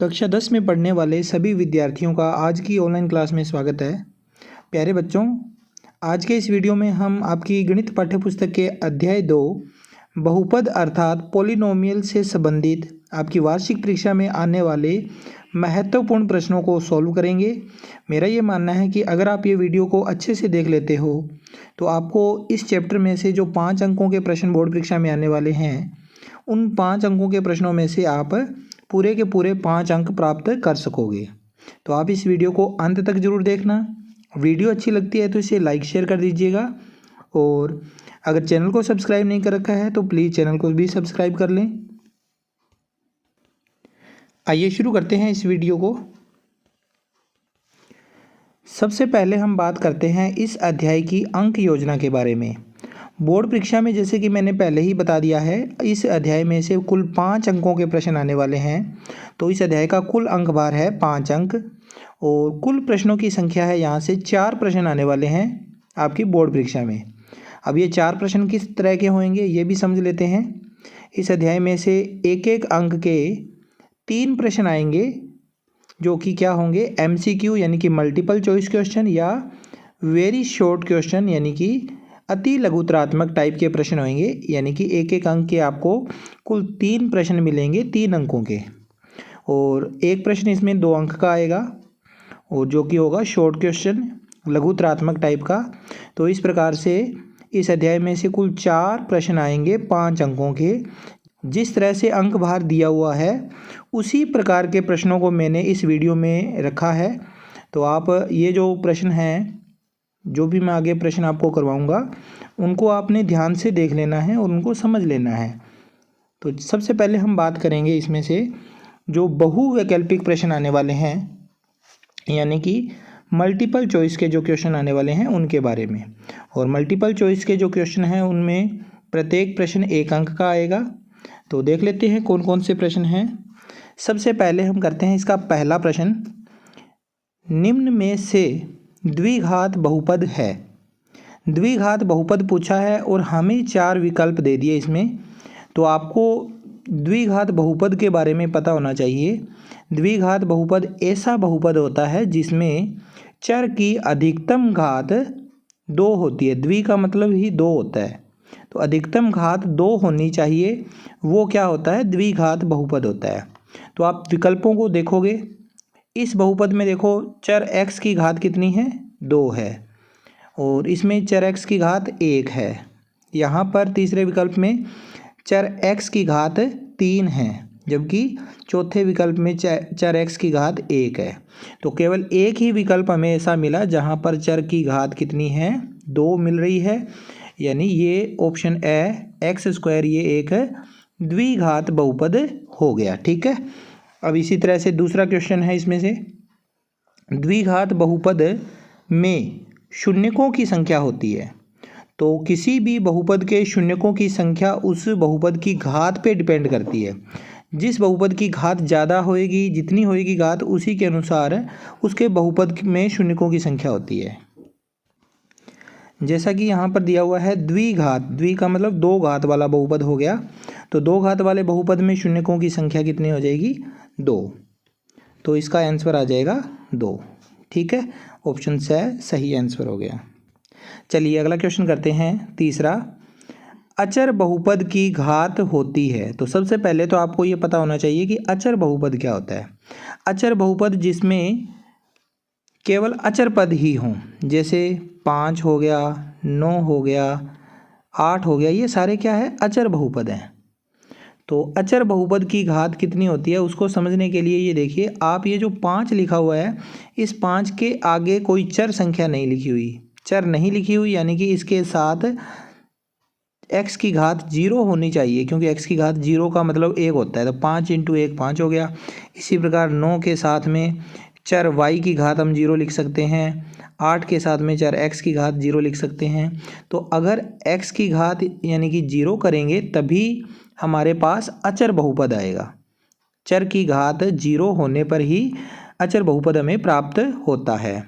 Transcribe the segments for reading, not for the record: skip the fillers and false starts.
कक्षा 10 में पढ़ने वाले सभी विद्यार्थियों का आज की ऑनलाइन क्लास में स्वागत है। प्यारे बच्चों, आज के इस वीडियो में हम आपकी गणित पाठ्यपुस्तक के अध्याय 2 बहुपद अर्थात पॉलिनोमियल से संबंधित आपकी वार्षिक परीक्षा में आने वाले महत्वपूर्ण प्रश्नों को सॉल्व करेंगे। मेरा ये मानना है कि अगर आप ये वीडियो को अच्छे से देख लेते हो तो आपको इस चैप्टर में से जो 5 अंकों के प्रश्न बोर्ड परीक्षा में आने वाले हैं, उन 5 अंकों के प्रश्नों में से आप पूरे के पूरे 5 अंक प्राप्त कर सकोगे। तो आप इस वीडियो को अंत तक जरूर देखना। वीडियो अच्छी लगती है तो इसे लाइक शेयर कर दीजिएगा, और अगर चैनल को सब्सक्राइब नहीं कर रखा है तो प्लीज़ चैनल को भी सब्सक्राइब कर लें। आइए शुरू करते हैं इस वीडियो को। सबसे पहले हम बात करते हैं इस अध्याय की अंक योजना के बारे में। बोर्ड परीक्षा में जैसे कि मैंने पहले ही बता दिया है, इस अध्याय में से कुल 5 अंकों के प्रश्न आने वाले हैं। तो इस अध्याय का कुल अंक भार है 5 अंक, और कुल प्रश्नों की संख्या है यहाँ से 4 प्रश्न आने वाले हैं आपकी बोर्ड परीक्षा में। अब ये 4 प्रश्न किस तरह के होंगे ये भी समझ लेते हैं। इस अध्याय में से एक एक अंक के 3 प्रश्न आएंगे, जो कि क्या होंगे, MCQ यानी कि मल्टीपल चॉइस क्वेश्चन, या वेरी शॉर्ट क्वेश्चन यानी कि अति लघुतरात्मक टाइप के प्रश्न होंगे। यानी कि एक एक अंक के आपको कुल 3 प्रश्न मिलेंगे 3 अंकों के, और एक प्रश्न इसमें 2 अंक का आएगा, और जो कि होगा शॉर्ट क्वेश्चन लघुतरात्मक टाइप का। तो इस प्रकार से इस अध्याय में से कुल 4 प्रश्न आएंगे 5 अंकों के। जिस तरह से अंक भार दिया हुआ है उसी प्रकार के प्रश्नों को मैंने इस वीडियो में रखा है। तो आप ये जो प्रश्न हैं, जो भी मैं आगे प्रश्न आपको करवाऊंगा, उनको आपने ध्यान से देख लेना है और उनको समझ लेना है। तो सबसे पहले हम बात करेंगे इसमें से जो बहुवैकल्पिक प्रश्न आने वाले हैं, यानी कि मल्टीपल चॉइस के जो क्वेश्चन आने वाले हैं उनके बारे में। और मल्टीपल चॉइस के जो क्वेश्चन हैं उनमें प्रत्येक प्रश्न 1 अंक का आएगा। तो देख लेते हैं कौन कौन से प्रश्न हैं। सबसे पहले हम करते हैं इसका पहला प्रश्न। निम्न में से द्विघात बहुपद है। द्विघात बहुपद पूछा है और हमें 4 विकल्प दे दिए इसमें। तो आपको द्विघात बहुपद के बारे में पता होना चाहिए। द्विघात बहुपद ऐसा बहुपद होता है जिसमें चर की अधिकतम घात 2 होती है। द्वि का मतलब ही 2 होता है, तो अधिकतम घात 2 होनी चाहिए, वो क्या होता है, द्विघात बहुपद होता है। तो आप विकल्पों को देखोगे, इस बहुपद में देखो चर x की घात कितनी है, 2 है, और इसमें चर x की घात 1 है। यहाँ पर तीसरे विकल्प में चर x की घात 3 है, जबकि चौथे विकल्प में चर x की घात 1 है। तो केवल एक ही विकल्प हमें ऐसा मिला जहाँ पर चर की घात कितनी है, 2 मिल रही है। यानी ये ऑप्शन ए x², ये एक द्विघात बहुपद हो गया। ठीक है। अब इसी तरह से दूसरा क्वेश्चन है इसमें से, द्विघात बहुपद में शून्यकों की संख्या होती है। तो किसी भी बहुपद के शून्यकों की संख्या उस बहुपद की घात पे डिपेंड करती है। जिस बहुपद की घात ज़्यादा होएगी, जितनी होएगी घात, उसी के अनुसार उसके बहुपद में शून्यकों की संख्या होती है। जैसा कि यहाँ पर दिया हुआ है द्विघात, द्वि का मतलब 2 घात वाला बहुपद हो गया। तो 2 घात वाले बहुपद में शून्यकों की संख्या कितनी हो जाएगी, 2। तो इसका आंसर आ जाएगा 2। ठीक है, ऑप्शन से सही आंसर हो गया। चलिए अगला क्वेश्चन करते हैं, तीसरा। अचर बहुपद की घात होती है। तो सबसे पहले तो आपको ये पता होना चाहिए कि अचर बहुपद क्या होता है। अचर बहुपद जिसमें केवल अचर पद ही हों, जैसे 5 हो गया, 9 हो गया, 8 हो गया, ये सारे क्या है, अचर बहुपद हैं। तो अचर बहुपद की घात कितनी होती है उसको समझने के लिए ये देखिए, आप ये जो 5 लिखा हुआ है, इस 5 के आगे कोई चर संख्या नहीं लिखी हुई। चर नहीं लिखी हुई यानी कि इसके साथ x की घात 0 होनी चाहिए, क्योंकि x की घात 0 का मतलब 1 होता है। तो 5 × 1 5 हो गया। इसी प्रकार 9 के साथ में चर y की घात हम 0 लिख सकते हैं। 8 के साथ में चर x की घात 0 लिख सकते हैं। तो अगर x की घात यानी कि 0 करेंगे तभी हमारे पास अचर बहुपद आएगा। चर की घात 0 होने पर ही अचर बहुपद हमें प्राप्त होता है।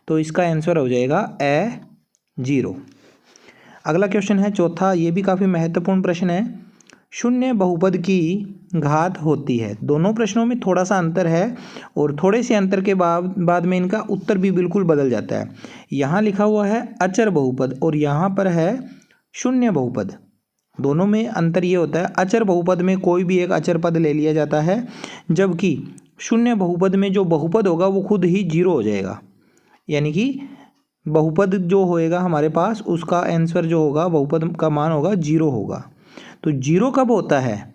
तो इसका आंसर हो जाएगा A0। अगला क्वेश्चन है चौथा, ये भी काफ़ी महत्वपूर्ण प्रश्न है। शून्य बहुपद की घात होती है। दोनों प्रश्नों में थोड़ा सा अंतर है और थोड़े से अंतर के बाद में इनका उत्तर भी बिल्कुल बदल जाता है। यहाँ लिखा हुआ है अचर बहुपद और यहाँ पर है शून्य बहुपद। दोनों में अंतर ये होता है, अचर बहुपद में कोई भी एक अचर पद ले लिया जाता है, जबकि शून्य बहुपद में जो बहुपद होगा वो खुद ही जीरो हो जाएगा। यानी कि बहुपद जो होएगा हमारे पास, उसका आंसर जो होगा, बहुपद का मान होगा जीरो होगा। तो जीरो कब होता है?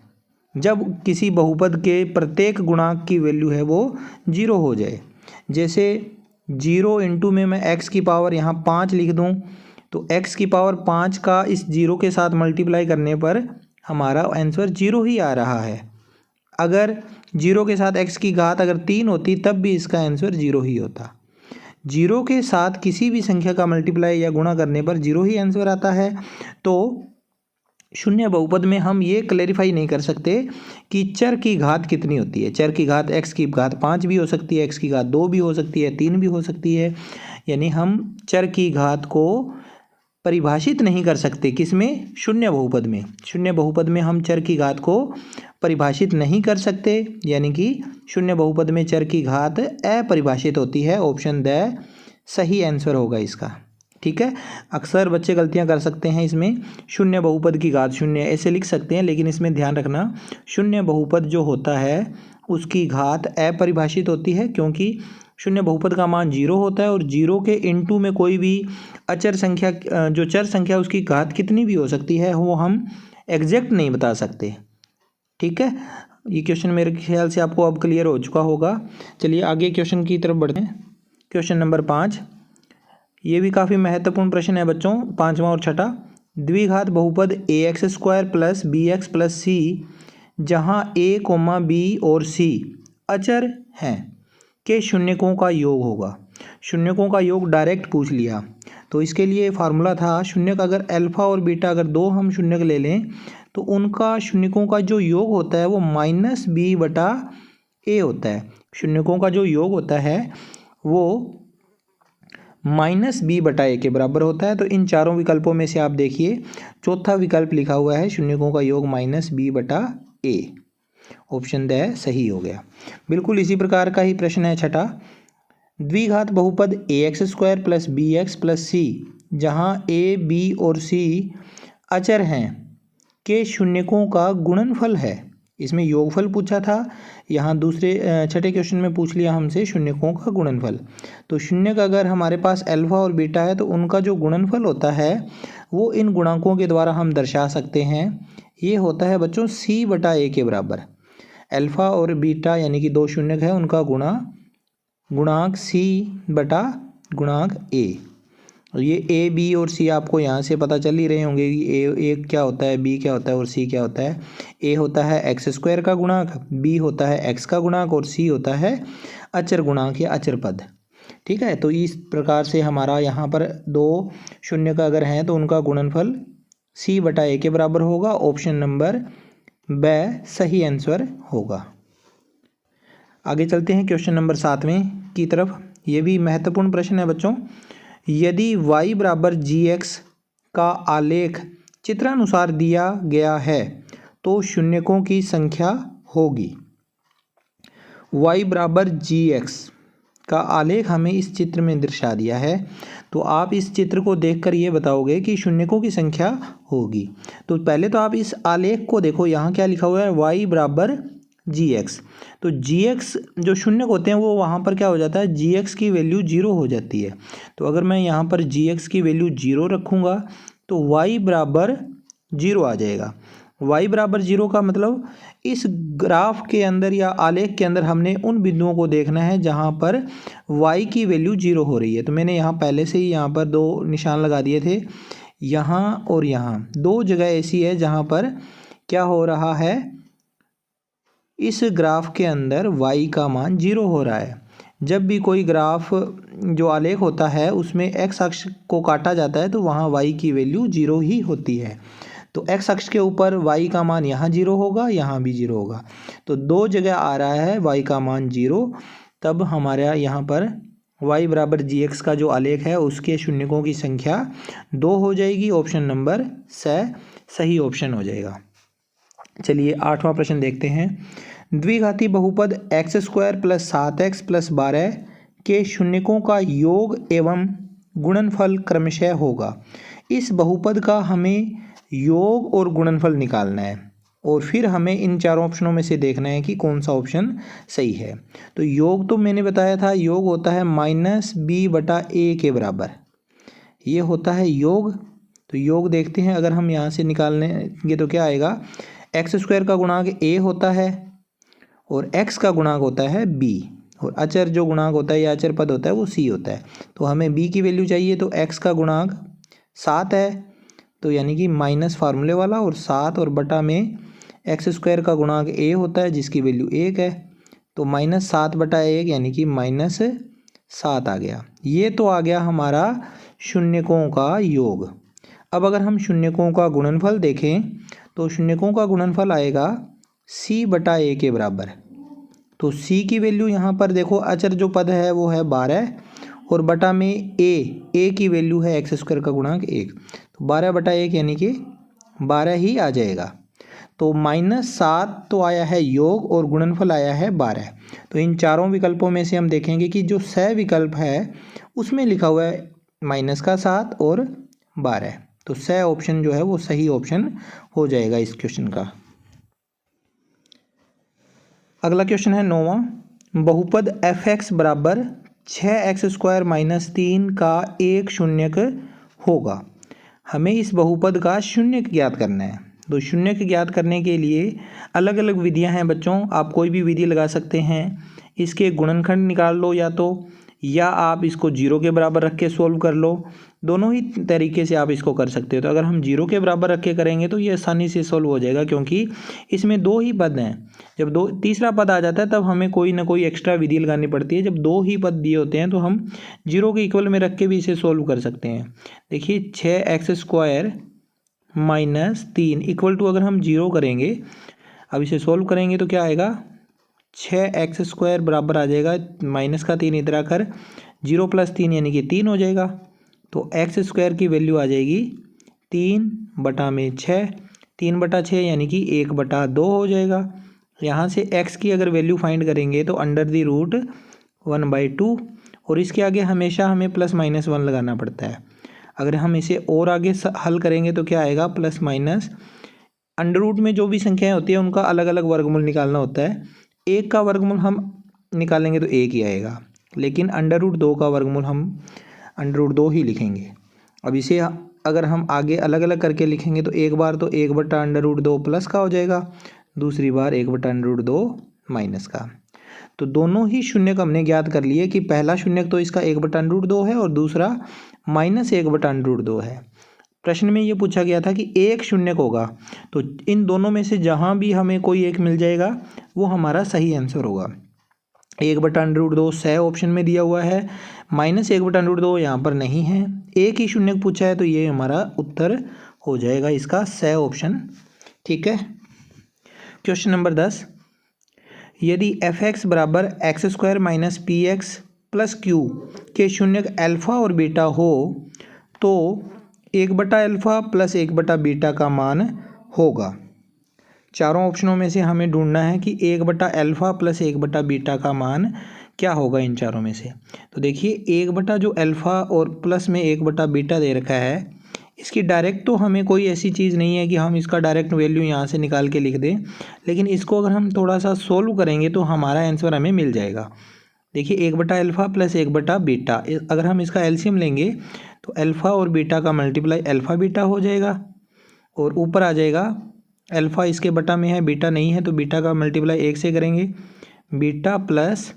जब किसी बहुपद के प्रत्येक गुणांक की वैल्यू है वो जीरो हो जाए। जैसे 0 इंटू में मैं x की पावर यहाँ 5 लिख दूँ, तो x की पावर 5 का इस जीरो के साथ मल्टीप्लाई करने पर हमारा आंसर जीरो ही आ रहा है। अगर जीरो के साथ x की घात अगर 3 होती तब भी इसका आंसर जीरो ही होता। जीरो के साथ किसी भी संख्या का मल्टीप्लाई या गुणा करने पर जीरो ही आंसर आता है। तो शून्य बहुपद में हम ये क्लैरिफाई नहीं कर सकते कि चर की घात कितनी होती है। चर की घात x की घात 5 भी हो सकती है, x की घात 2 भी हो सकती है, 3 भी हो सकती है। यानी हम चर की घात को परिभाषित नहीं कर सकते। किसमें? शून्य बहुपद में। शून्य बहुपद में हम चर की घात को परिभाषित नहीं कर सकते, यानी कि शून्य बहुपद में चर की घात अपरिभाषित होती है। ऑप्शन द सही आंसर होगा इसका। ठीक है, अक्सर बच्चे गलतियां कर सकते हैं इसमें। शून्य बहुपद की घात शून्य ऐसे लिख सकते हैं, लेकिन इसमें ध्यान रखना शून्य बहुपद जो होता है उसकी घात अपरिभाषित होती है, क्योंकि शून्य बहुपद का मान जीरो होता है और जीरो के इनटू में कोई भी अचर संख्या जो चर संख्या उसकी घात कितनी भी हो सकती है वो हम एग्जैक्ट नहीं बता सकते। ठीक है, ये क्वेश्चन मेरे ख्याल से आपको अब क्लियर हो चुका होगा। चलिए आगे क्वेश्चन की तरफ बढ़ते हैं। क्वेश्चन नंबर 5, ये भी काफ़ी महत्वपूर्ण प्रश्न है बच्चों, 5वां और छठा। द्विघात बहुपद ax² plus bx plus c जहाँ a, b और c अचर हैं के शून्यकों का योग होगा। शून्यकों का योग डायरेक्ट पूछ लिया, तो इसके लिए फार्मूला था शून्यक अगर अल्फा और बीटा अगर दो हम शून्यक ले लें तो उनका शून्यकों का जो योग होता है वो -b/a होता है। शून्यकों का जो योग होता है वो -b/a के बराबर होता है। तो इन चारों विकल्पों में से आप देखिए चौथा विकल्प लिखा हुआ है शून्यकों का योग -b/a। ऑप्शन द सही हो गया। बिल्कुल इसी प्रकार का ही प्रश्न है छठा। द्विघात बहुपद ax² plus bx plus c जहाँ a, b और c अचर हैं के शून्यकों का गुणनफल है। इसमें योगफल पूछा था, यहाँ दूसरे छठे क्वेश्चन में पूछ लिया हमसे शून्यकों का गुणनफल। तो शून्यक अगर हमारे पास अल्फा और बीटा है तो उनका जो गुणनफल होता है वो इन गुणांकों के द्वारा हम दर्शा सकते हैं। ये होता है बच्चों c/a के बराबर। अल्फा और बीटा यानी कि दो शून्यक है, उनका गुणांक c/गुणांक a। ये a, b और c आपको यहाँ से पता चल ही रहे होंगे कि a क्या होता है, b क्या होता है और c क्या होता है। a होता है x² का गुणांक, b होता है x का गुणांक और c होता है अचर गुणांक या अचर पद। ठीक है, तो इस प्रकार से हमारा यहाँ पर दो शून्यक अगर हैं तो उनका गुणनफल c/a के बराबर होगा। ऑप्शन नंबर ब सही आंसर होगा। आगे चलते हैं क्वेश्चन नंबर 7वें की तरफ। ये भी महत्वपूर्ण प्रश्न है बच्चों। यदि y बराबर gx का आलेख चित्रानुसार दिया गया है तो शून्यकों की संख्या होगी। y बराबर gx का आलेख हमें इस चित्र में दर्शा दिया है, तो आप इस चित्र को देखकर ये बताओगे कि शून्यकों की संख्या होगी। तो पहले तो आप इस आलेख को देखो, यहाँ क्या लिखा हुआ है y बराबर gx। तो gx जो शून्यक होते हैं वो वहाँ पर क्या हो जाता है, gx की वैल्यू 0 हो जाती है। तो अगर मैं यहाँ पर gx की वैल्यू 0 रखूँगा तो y बराबर 0 आ जाएगा। y बराबर 0 का मतलब इस ग्राफ के अंदर या आलेख के अंदर हमने उन बिंदुओं को देखना है जहाँ पर y की वैल्यू 0 हो रही है। तो मैंने यहाँ पहले से ही यहाँ पर दो निशान लगा दिए थे, यहाँ और यहाँ दो जगह ऐसी है जहाँ पर क्या हो रहा है, इस ग्राफ के अंदर y का मान 0 हो रहा है। जब भी कोई ग्राफ जो आलेख होता है उसमें x अक्ष को काटा जाता है तो वहाँ y की वैल्यू 0 ही होती है। तो x अक्ष के ऊपर y का मान यहाँ 0 होगा, यहाँ भी 0 होगा। तो दो जगह आ रहा है y का मान 0, तब हमारा यहाँ पर y बराबर gx का जो आलेख है उसके शून्यकों की संख्या 2 हो जाएगी। ऑप्शन नंबर सही ऑप्शन हो जाएगा। चलिए 8वां प्रश्न देखते हैं। द्विघाती बहुपद x² + 7x + 12 के शून्यकों का योग एवं गुणनफल क्रमशः होगा। इस बहुपद का हमें योग और गुणनफल निकालना है और फिर हमें इन चारों ऑप्शनों में से देखना है कि कौन सा ऑप्शन सही है। तो योग तो मैंने बताया था, योग होता है -b/a के बराबर, ये होता है योग। तो योग देखते हैं, अगर हम यहाँ से निकालेंगे तो क्या आएगा, x² का गुणांक a होता है और x का गुणांक होता है b, और अचर जो गुणांक होता है या अचर पद होता है वो c होता है। तो हमें b की वैल्यू चाहिए, तो x का गुणांक 7 है, तो यानी कि माइनस फार्मूले वाला, और 7 और बटा में x² का गुणांक a होता है जिसकी वैल्यू 1 है, तो -7/1 यानी कि -7 आ गया। ये तो आ गया हमारा शून्यकों का योग। अब अगर हम शून्यकों का गुणनफल देखें तो शून्यकों का गुणनफल आएगा c/a के बराबर। तो c की वैल्यू यहाँ पर देखो, अचर जो पद है वो है 12 और बटा में a की वैल्यू है x² का गुणांक 1, तो 12/1 यानी कि 12 ही आ जाएगा। तो -7 तो आया है योग और गुणनफल आया है 12। तो इन चारों विकल्पों में से हम देखेंगे कि जो स विकल्प है उसमें लिखा हुआ है -7 और 12, तो स ऑप्शन जो है वो सही ऑप्शन हो जाएगा इस क्वेश्चन का। अगला क्वेश्चन है 9वां। बहुपद f(x) बराबर 6x² - 3 का एक शून्यक होगा। हमें इस बहुपद का शून्यक ज्ञात करना है। तो शून्यक ज्ञात करने के लिए अलग अलग विधियां हैं बच्चों, आप कोई भी विधि लगा सकते हैं। इसके गुणनखंड निकाल लो या आप इसको 0 के बराबर रख के सोल्व कर लो, दोनों ही तरीके से आप इसको कर सकते हो। तो अगर हम 0 के बराबर रख के करेंगे तो ये आसानी से सोल्व हो जाएगा, क्योंकि इसमें 2 ही पद हैं। जब तीसरा पद आ जाता है तब हमें कोई ना कोई एक्स्ट्रा विधि लगानी पड़ती है। जब 2 ही पद दिए होते हैं तो हम 0 के इक्वल में रख के भी इसे सोल्व कर सकते हैं। देखिए 6x² - 3 इक्वल टू, अगर हम 0 करेंगे, अब इसे सोल्व करेंगे तो क्या आएगा, 6x² बराबर आ जाएगा -3 इधर आकर 0 + 3 यानी कि 3 हो जाएगा। तो x² की वैल्यू आ जाएगी 3/6, 3/6 यानी कि 1/2 हो जाएगा। यहाँ से x की अगर वैल्यू फाइंड करेंगे तो √1/2, और इसके आगे हमेशा हमें +-1 लगाना पड़ता है। अगर हम इसे और आगे हल करेंगे तो क्या आएगा, +- अंडर रूट में जो भी संख्याएं होती है उनका अलग अलग वर्गमूल निकालना होता है। 1 का वर्गमूल हम निकालेंगे तो 1 ही आएगा, लेकिन √2 का वर्गमूल हम √2 ही लिखेंगे। अब इसे अगर हम आगे अलग अलग करके लिखेंगे तो एक बार तो 1/√2 प्लस का हो जाएगा, दूसरी बार 1/√2 माइनस का। तो दोनों ही शून्यक हमने ज्ञात कर लिए कि पहला शून्यक तो इसका 1/√2 है और दूसरा -1/√2 है। प्रश्न में ये पूछा गया था कि एक शून्यक होगा, तो इन दोनों में से जहाँ भी हमें कोई एक मिल जाएगा वो हमारा सही आंसर होगा। 1/√2 सही ऑप्शन में दिया हुआ है, -1/√2 यहाँ पर नहीं है, एक ही शून्यक पूछा है, तो ये हमारा उत्तर हो जाएगा इसका सही ऑप्शन। ठीक है। क्वेश्चन नंबर 10, यदि f(x) बराबर x² - px + q के शून्यक अल्फा और बीटा हो तो 1/α + 1/β का मान होगा। चारों ऑप्शनों में से हमें ढूंढना है कि 1/α + 1/β का मान क्या होगा इन चारों में से। तो देखिए 1 जो अल्फ़ा और प्लस में 1/β दे रखा है, इसकी डायरेक्ट तो हमें कोई ऐसी चीज़ नहीं है कि हम इसका डायरेक्ट वैल्यू यहाँ से निकाल के लिख दें, लेकिन इसको अगर हम थोड़ा सा सोल्व करेंगे तो हमारा आंसर हमें मिल जाएगा। देखिए 1/α + 1/β, अगर हम इसका एलसीएम लेंगे तो अल्फ़ा और बीटा का मल्टीप्लाई अल्फ़ा बीटा हो जाएगा, और ऊपर आ जाएगा अल्फ़ा इसके बटा में है, बीटा नहीं है, तो बीटा का मल्टीप्लाई 1 से करेंगे, बीटा प्लस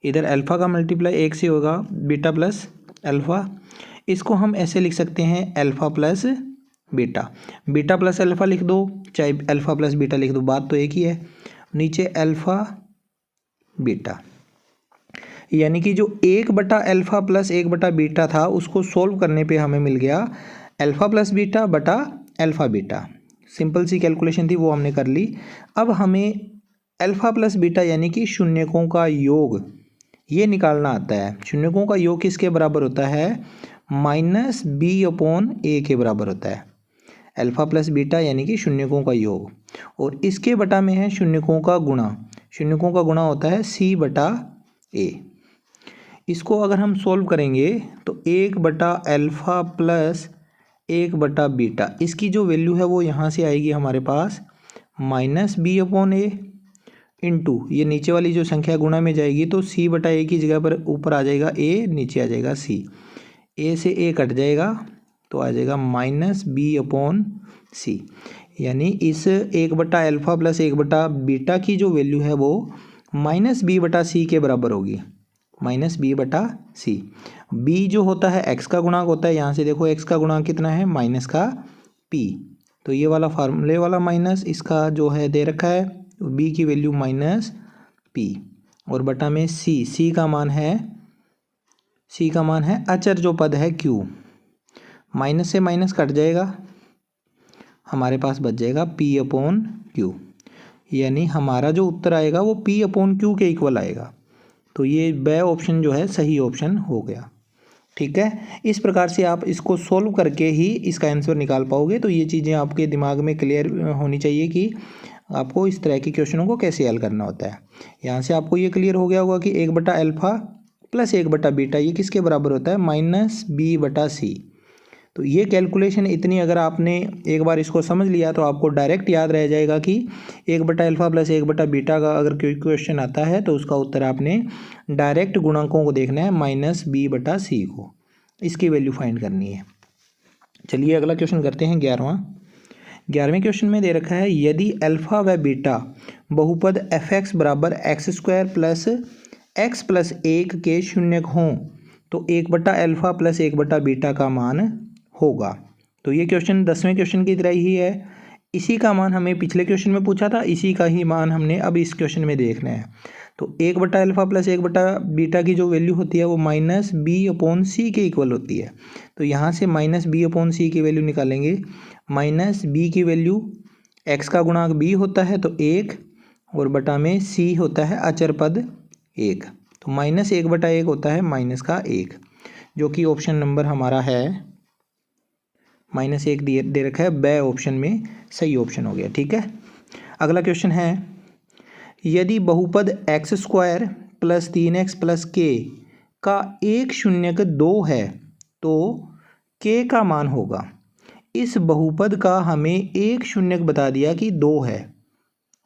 इधर अल्फ़ा का मल्टीप्लाई 1 से होगा, बीटा प्लस अल्फ़ा। इसको हम ऐसे लिख सकते हैं alpha plus beta, beta plus alpha लिख दो, चाहे अल्फ़ा प्लस बीटा लिख दो, बात तो एक ही है। नीचे अल्फ़ा बीटा, यानी कि जो 1/α + 1/β था उसको सोल्व करने पे हमें मिल गया अल्फ़ा प्लस बीटा बटा अल्फ़ा बीटा। सिंपल सी कैलकुलेशन थी, वो हमने कर ली। अब हमें अल्फ़ा प्लस बीटा यानी कि शून्यकों का योग ये निकालना आता है। शून्यकों का योग किसके बराबर होता है, -b/a के बराबर होता है। अल्फ़ा प्लस बीटा यानी कि शून्यकों का योग, और इसके बटा में है शून्यकों का गुणा। शून्यकों का गुणा होता है सी बटा ए। इसको अगर हम सॉल्व करेंगे तो 1/अल्फ़ा प्लस 1/बीटा, इसकी जो वैल्यू है वो यहाँ से आएगी हमारे पास -b/a इंटू ये नीचे वाली जो संख्या गुणा में जाएगी तो c/a की जगह पर ऊपर आ जाएगा a, नीचे आ जाएगा c, a से a कट जाएगा तो आ जाएगा -b/c। यानी इस 1/अल्फ़ा प्लस 1/बीटा की जो वैल्यू है वो -b/c के बराबर होगी, -b/c। b जो होता है x का गुणांक होता है, यहाँ से देखो x का गुणांक कितना है माइनस का p, तो ये वाला फार्मूले वाला माइनस इसका जो है दे रखा है b की वैल्यू -p, और बटा में c का मान है अचर जो पद है q, माइनस से माइनस कट जाएगा, हमारे पास बच जाएगा p/q, यानी हमारा जो उत्तर आएगा वो p/q के इक्वल आएगा। तो ये ब ऑप्शन जो है सही ऑप्शन हो गया। ठीक है, इस प्रकार से आप इसको सोल्व करके ही इसका आंसर निकाल पाओगे। तो ये चीज़ें आपके दिमाग में क्लियर होनी चाहिए कि आपको इस तरह के क्वेश्चनों को कैसे हल करना होता है। यहाँ से आपको ये क्लियर हो गया होगा कि 1/अल्फ़ा प्लस 1/बीटा ये किसके बराबर होता है -b/c। तो ये कैलकुलेशन इतनी अगर आपने एक बार इसको समझ लिया तो आपको डायरेक्ट याद रह जाएगा कि 1/अल्फ़ा प्लस 1/बीटा का अगर कोई क्वेश्चन आता है तो उसका उत्तर आपने डायरेक्ट गुणांकों को देखना है -b/c को, इसकी वैल्यू फाइंड करनी है। चलिए अगला क्वेश्चन करते हैं 11वें क्वेश्चन में दे रखा है यदि अल्फ़ा व बीटा बहुपद f(x) बराबर x² प्लस x प्लस 1 के शून्यक हों तो 1/अल्फ़ा प्लस 1/बीटा का मान होगा। तो ये क्वेश्चन 10वें क्वेश्चन की तरह ही है, इसी का मान हमें पिछले क्वेश्चन में पूछा था, इसी का ही मान हमने अब इस क्वेश्चन में देखना है। तो 1/अल्फ़ा प्लस 1/बीटा की जो वैल्यू होती है वो -b/c के इक्वल होती है। तो यहाँ से -b/c की वैल्यू निकालेंगे, -b की वैल्यू x का गुणांक b होता है तो 1, और बटा में c होता है अचर पद 1, तो -1/1 होता है -1, जो कि ऑप्शन नंबर हमारा है -1 दे रखा है, ब ऑप्शन में सही ऑप्शन हो गया। ठीक है, अगला क्वेश्चन है यदि बहुपद x² plus 3x plus k का एक शून्यक 2 है तो k का मान होगा। इस बहुपद का हमें एक शून्यक बता दिया कि 2 है,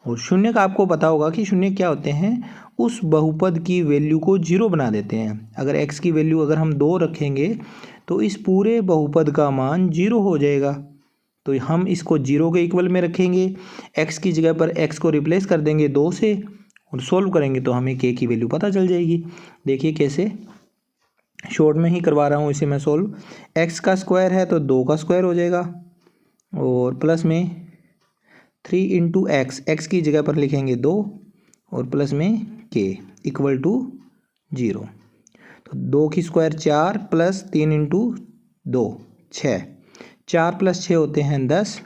और शून्यक आपको पता होगा कि शून्यक क्या होते हैं, उस बहुपद की वैल्यू को 0 बना देते हैं। अगर x की वैल्यू अगर हम 2 रखेंगे तो इस पूरे बहुपद का मान 0 हो जाएगा। तो हम इसको 0 के इक्वल में रखेंगे, x की जगह पर x को रिप्लेस कर देंगे 2 से, और सोल्व करेंगे तो हमें k की वैल्यू पता चल जाएगी। देखिए कैसे, शॉर्ट में ही करवा रहा हूँ इसे मैं सोल्व। x का स्क्वायर है तो 2 का स्क्वायर हो जाएगा, और प्लस में 3 × x, x की जगह पर लिखेंगे 2, और प्लस में k इक्वल टू 0। तो 2 की स्क्वायर 4 प्लस 3 × 2 6, 4 प्लस 6 होते हैं 10,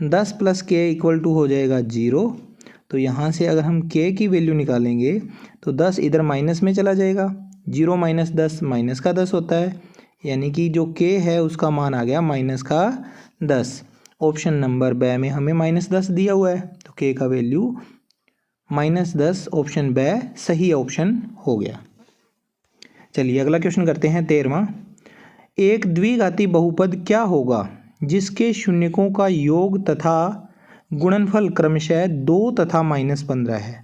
10 प्लस k इक्वल टू हो जाएगा 0। तो यहाँ से अगर हम k की वैल्यू निकालेंगे तो 10 इधर माइनस में चला जाएगा, 0 माइनस 10 माइनस का 10 होता है, यानी कि जो k है उसका मान आ गया -10। ऑप्शन नंबर ब में हमें -10 दिया हुआ है, तो k का वैल्यू -10, ऑप्शन ब सही ऑप्शन हो गया। चलिए अगला क्वेश्चन करते हैं 13वां। एक द्विघाती बहुपद क्या होगा जिसके शून्यकों का योग तथा गुणनफल क्रमशः 2 तथा -15 है।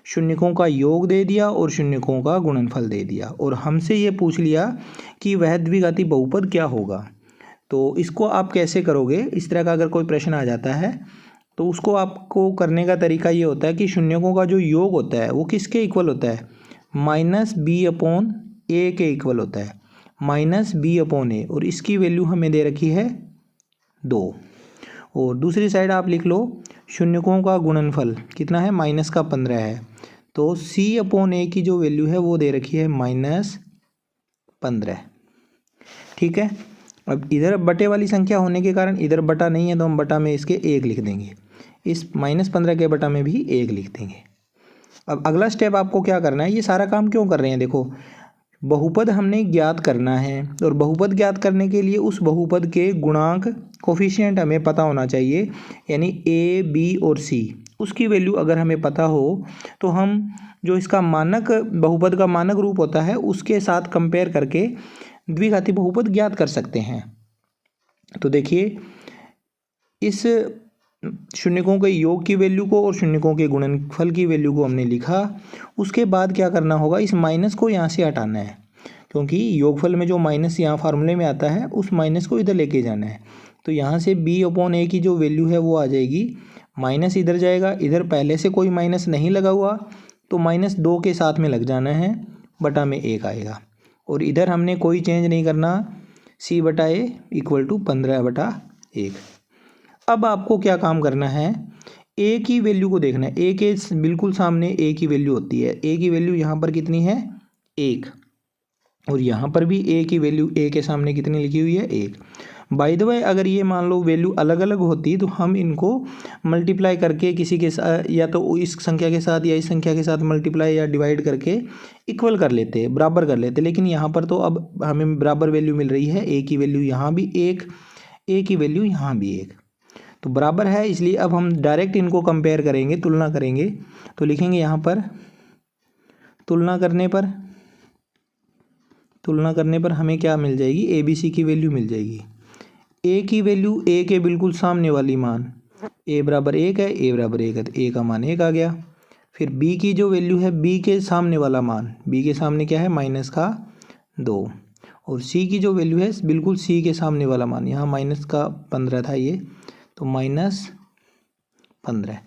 शून्यकों का योग दे दिया और शून्यकों का गुणनफल दे दिया, और हमसे ये पूछ लिया कि वह द्विघाती बहुपद क्या होगा। तो इसको आप कैसे करोगे, इस तरह का अगर कोई प्रश्न आ जाता है तो उसको आपको करने का तरीका ये होता है कि शून्यकों का जो योग होता है वो किसके इक्वल होता है, -b/a के इक्वल होता है, -b/a, और इसकी वैल्यू हमें दे रखी है 2। और दूसरी साइड आप लिख लो शून्यकों का गुणनफल कितना है, -15 है, तो c/a की जो वैल्यू है वो दे रखी है -15। ठीक है, अब इधर बटे वाली संख्या होने के कारण इधर बटा नहीं है तो हम बटा में इसके 1 लिख देंगे, इस -15 के बटा में भी 1 लिख देंगे। अब अगला स्टेप आपको क्या करना है, ये सारा काम क्यों कर रहे हैं, देखो बहुपद हमने ज्ञात करना है और बहुपद ज्ञात करने के लिए उस बहुपद के गुणांक कोफिशिएंट हमें पता होना चाहिए, यानी ए बी और सी। उसकी वैल्यू अगर हमें पता हो तो हम जो इसका मानक बहुपद का मानक रूप होता है उसके साथ कंपेयर करके द्विघाती बहुपद ज्ञात कर सकते हैं। तो देखिए, इस शून्यकों के योग की वैल्यू को और शून्यकों के गुणनफल की वैल्यू को हमने लिखा। उसके बाद क्या करना होगा, इस माइनस को यहाँ से हटाना है, क्योंकि योगफल में जो माइनस यहाँ फार्मूले में आता है उस माइनस को इधर लेके जाना है। तो यहाँ से b/a की जो वैल्यू है वो आ जाएगी, माइनस इधर जाएगा, इधर पहले से कोई माइनस नहीं लगा हुआ तो -2 के साथ में लग जाना है, बटा में 1 आएगा। और इधर हमने कोई चेंज नहीं करना, c/a = 15/1। अब आपको क्या काम करना है, a की वैल्यू को देखना है। a के बिल्कुल सामने a की वैल्यू होती है। a की वैल्यू यहाँ पर कितनी है, 1, और यहाँ पर भी a की वैल्यू a के सामने कितनी लिखी हुई है, 1। बाय द वे, अगर ये मान लो वैल्यू अलग अलग होती तो हम इनको मल्टीप्लाई करके किसी के साथ, या तो इस संख्या के साथ या इस संख्या के साथ मल्टीप्लाई या डिवाइड करके इक्वल कर लेते, बराबर कर लेते। लेकिन यहाँ पर तो अब हमें बराबर वैल्यू मिल रही है, a की वैल्यू यहाँ भी 1, a की वैल्यू यहाँ भी 1, तो बराबर है। इसलिए अब हम डायरेक्ट इनको कंपेयर करेंगे, तुलना करेंगे। तो लिखेंगे यहाँ पर तुलना करने पर हमें क्या मिल जाएगी, ए बी सी की वैल्यू मिल जाएगी। ए की वैल्यू ए के बिल्कुल सामने वाली मान, a = 1 है, a = 1 है, तो a का मान 1 आ गया। फिर b की जो वैल्यू है, b के सामने वाला मान, b के सामने क्या है, -2। और c की जो वैल्यू है बिल्कुल c के सामने वाला मान, यहाँ -15 था ये, तो -15।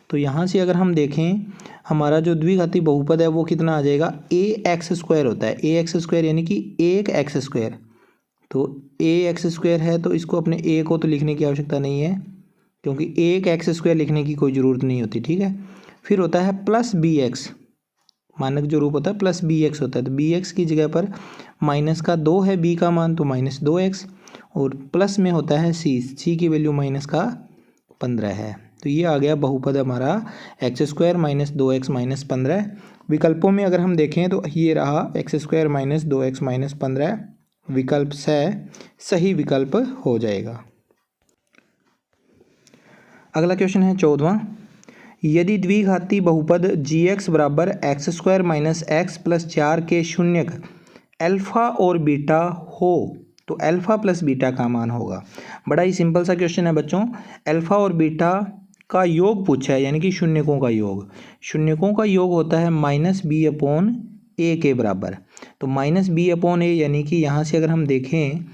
तो यहाँ से अगर हम देखें, हमारा जो द्विघाती बहुपद है वो कितना आ जाएगा, ax² होता है। ax² यानी कि 1x²। तो ax² है, तो इसको अपने a को तो लिखने की आवश्यकता नहीं है, क्योंकि 1x² लिखने की कोई ज़रूरत नहीं होती, ठीक है। फिर होता है +bx, मानक जो रूप होता है +bx होता है। तो bx की जगह पर -2 है b का मान, तो -2x, और प्लस में होता है c की वैल्यू -15 है। तो ये आ गया बहुपद हमारा x² - 2x - 15। विकल्पों में अगर हम देखें तो ये रहा x² - 2x - 15, विकल्प से सही विकल्प हो जाएगा। अगला क्वेश्चन है 14वां। यदि द्विघाती बहुपद gx = x² - x + 4 के शून्यक अल्फा और बीटा हो तो अल्फा + बीटा का मान होगा। बड़ा ही सिंपल सा क्वेश्चन है बच्चों। अल्फा और बीटा का योग पूछा है, यानी कि शून्यकों का योग। शून्यकों का योग होता है -b/a के बराबर। तो -b/a यानी कि यहाँ से अगर हम देखें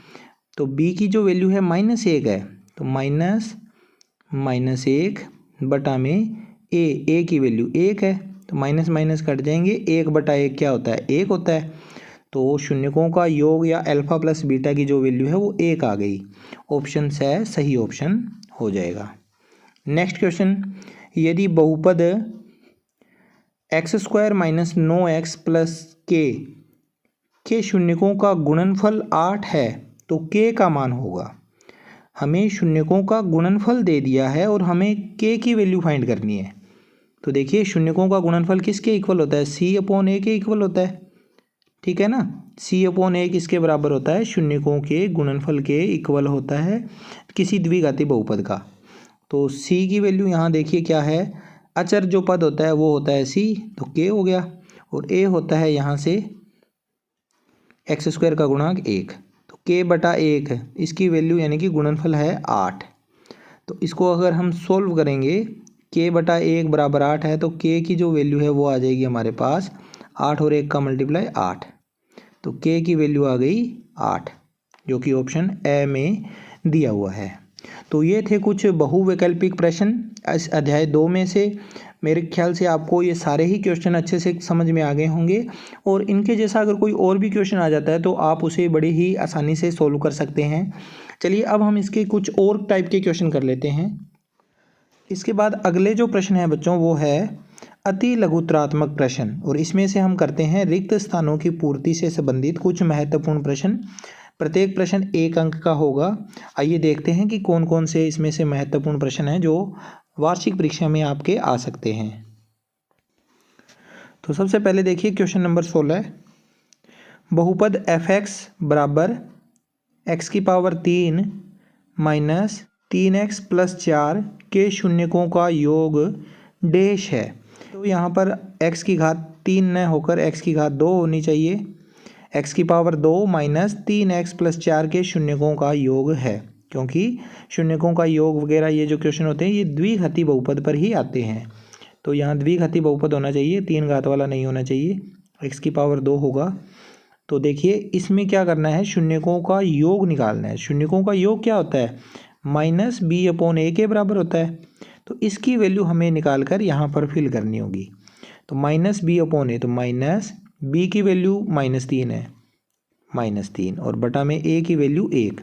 तो b की जो वैल्यू है -1 है, तो -1 बटा में a की वैल्यू 1 है, तो माइनस माइनस कट जाएंगे, 1/1 क्या होता है, 1 होता है। तो शून्यकों का योग या अल्फा + बीटा की जो वैल्यू है वो 1 आ गई। ऑप्शन से सही ऑप्शन हो जाएगा। नेक्स्ट क्वेश्चन, यदि बहुपद x² - 9x + k के शून्यकों का गुणनफल 8 है तो k का मान होगा। हमें शून्यकों का गुणनफल दे दिया है और हमें k की वैल्यू फाइंड करनी है। तो देखिए, शून्यकों का गुणनफल किसके इक्वल होता है, c/a के इक्वल होता है, ठीक है ना। c/a किसके बराबर होता है, शून्यकों के गुणनफल के इक्वल होता है किसी द्विघाती बहुपद का। तो c की वैल्यू यहाँ देखिए क्या है, अचर जो पद होता है वो होता है c, तो k हो गया, और a होता है यहाँ से x² का गुणांक 1, तो k/1 इसकी वैल्यू यानी कि गुणनफल है 8। तो इसको अगर हम सोल्व करेंगे, k/1 = 8 है, तो k की जो वैल्यू है वो आ जाएगी हमारे पास 8 और 1 का मल्टीप्लाई 8, तो k की वैल्यू आ गई 8, जो कि ऑप्शन ए में दिया हुआ है। तो ये थे कुछ बहुवैकल्पिक प्रश्न इस अध्याय 2 में से। मेरे ख्याल से आपको ये सारे ही क्वेश्चन अच्छे से समझ में आ गए होंगे, और इनके जैसा अगर कोई और भी क्वेश्चन आ जाता है तो आप उसे बड़ी ही आसानी से सोल्व कर सकते हैं। चलिए अब हम इसके कुछ और टाइप के क्वेश्चन कर लेते हैं। इसके बाद अगले जो प्रश्न है बच्चों वो है अति लघुत्रात्मक प्रश्न, और इसमें से हम करते हैं रिक्त स्थानों की पूर्ति से संबंधित कुछ महत्वपूर्ण प्रश्न। प्रत्येक प्रश्न 1 अंक का होगा। आइए देखते हैं कि कौन कौन से इसमें से महत्वपूर्ण प्रश्न हैं जो वार्षिक परीक्षा में आपके आ सकते हैं। तो सबसे पहले देखिए क्वेश्चन नंबर 16, बहुपद एफ एक्स बराबर एक्स की पावर 3 माइनस 3x प्लस 4 के शून्यकों का योग डैश है। तो यहाँ पर x की घात 3 न होकर x की घात 2 होनी चाहिए। x की पावर 2 माइनस 3x प्लस 4 के शून्यकों का योग है, क्योंकि शून्यकों का योग वगैरह ये जो क्वेश्चन होते हैं ये द्विघाती बहुपद पर ही आते हैं। तो यहाँ द्विघाती बहुपद होना चाहिए, 3 घात वाला नहीं होना चाहिए। x की पावर 2 होगा। तो देखिए इसमें क्या करना है, शून्यकों का योग निकालना है। शून्यकों का योग क्या होता है, माइनस बी अपॉन ए के बराबर होता है। तो इसकी वैल्यू हमें निकाल कर यहाँ पर फिल करनी होगी। तो माइनस बी अपॉन ए, तो माइनस बी की वैल्यू -3 है, -3, और बटा में ए की वैल्यू 1।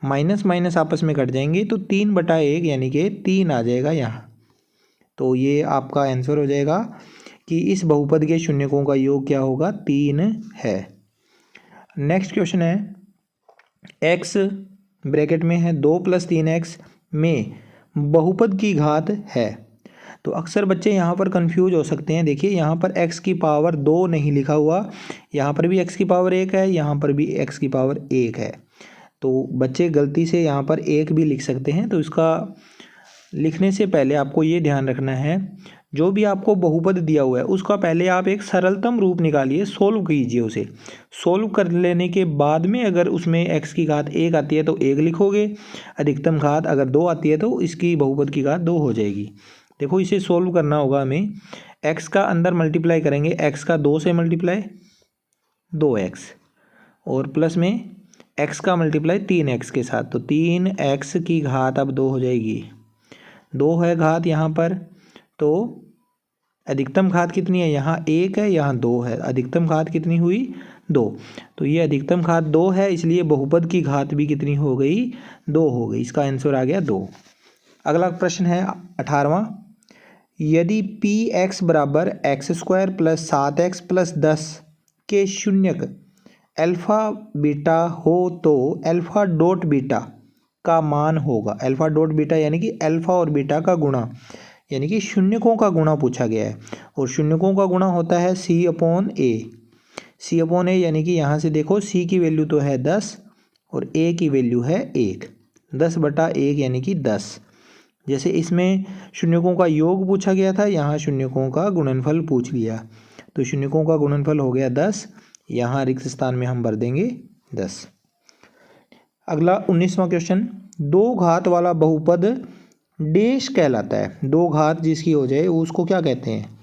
माइनस माइनस आपस में कट जाएंगे तो 3/1 यानी कि 3 आ जाएगा यहाँ। तो ये आपका आंसर हो जाएगा कि इस बहुपद के शून्यकों का योग क्या होगा, 3 है। नेक्स्ट क्वेश्चन है, x ब्रैकेट में है 2 + 3x में बहुपद की घात है। तो अक्सर बच्चे यहाँ पर कंफ्यूज हो सकते हैं। देखिए यहाँ पर x की पावर 2 नहीं लिखा हुआ, यहाँ पर भी x की पावर 1 है, यहाँ पर भी x की पावर 1 है। तो बच्चे गलती से यहाँ पर 1 भी लिख सकते हैं। तो इसका लिखने से पहले आपको ये ध्यान रखना है, जो भी आपको बहुपद दिया हुआ है उसका पहले आप एक सरलतम रूप निकालिए, सोल्व कीजिए उसे। सोल्व कर लेने के बाद में अगर उसमें x की घात 1 आती है तो 1 लिखोगे, अधिकतम घात अगर 2 आती है तो इसकी बहुपद की घात 2 हो जाएगी। देखो इसे सोल्व करना होगा हमें, x का अंदर मल्टीप्लाई करेंगे, x का 2 से मल्टीप्लाई 2x, और प्लस में x का मल्टीप्लाई 3x के साथ, तो 3x की घात अब 2 हो जाएगी। 2 है घात यहाँ पर, तो अधिकतम घात कितनी है, यहाँ 1 है, यहाँ 2 है। अधिकतम घात कितनी हुई, 2। तो ये अधिकतम घात 2 है, इसलिए बहुपद की घात भी कितनी हो गई, 2 हो गई। इसका आंसर आ गया 2। अगला प्रश्न है 18वां, यदि px बराबर x² + 7x + 10 के शून्यक अल्फा बीटा हो तो अल्फा डॉट बीटा का मान होगा। अल्फा डॉट बीटा यानी कि अल्फा और बीटा का गुणा, यानी कि शून्यकों का गुणा पूछा गया है। और शून्यकों का गुणा होता है c/a। c/a यानी कि यहाँ से देखो c की वैल्यू तो है 10 और a की वैल्यू है 1। 10/1 यानी कि 10। जैसे इसमें शून्यकों का योग पूछा गया था, यहाँ शून्यकों का गुणनफल पूछ लिया। तो शून्यकों का गुणनफल हो गया 10, यहाँ रिक्त स्थान में हम भर देंगे 10। अगला 19वां क्वेश्चन, 2 घात वाला बहुपद डैश कहलाता है। 2 घात जिसकी हो जाए उसको क्या कहते हैं,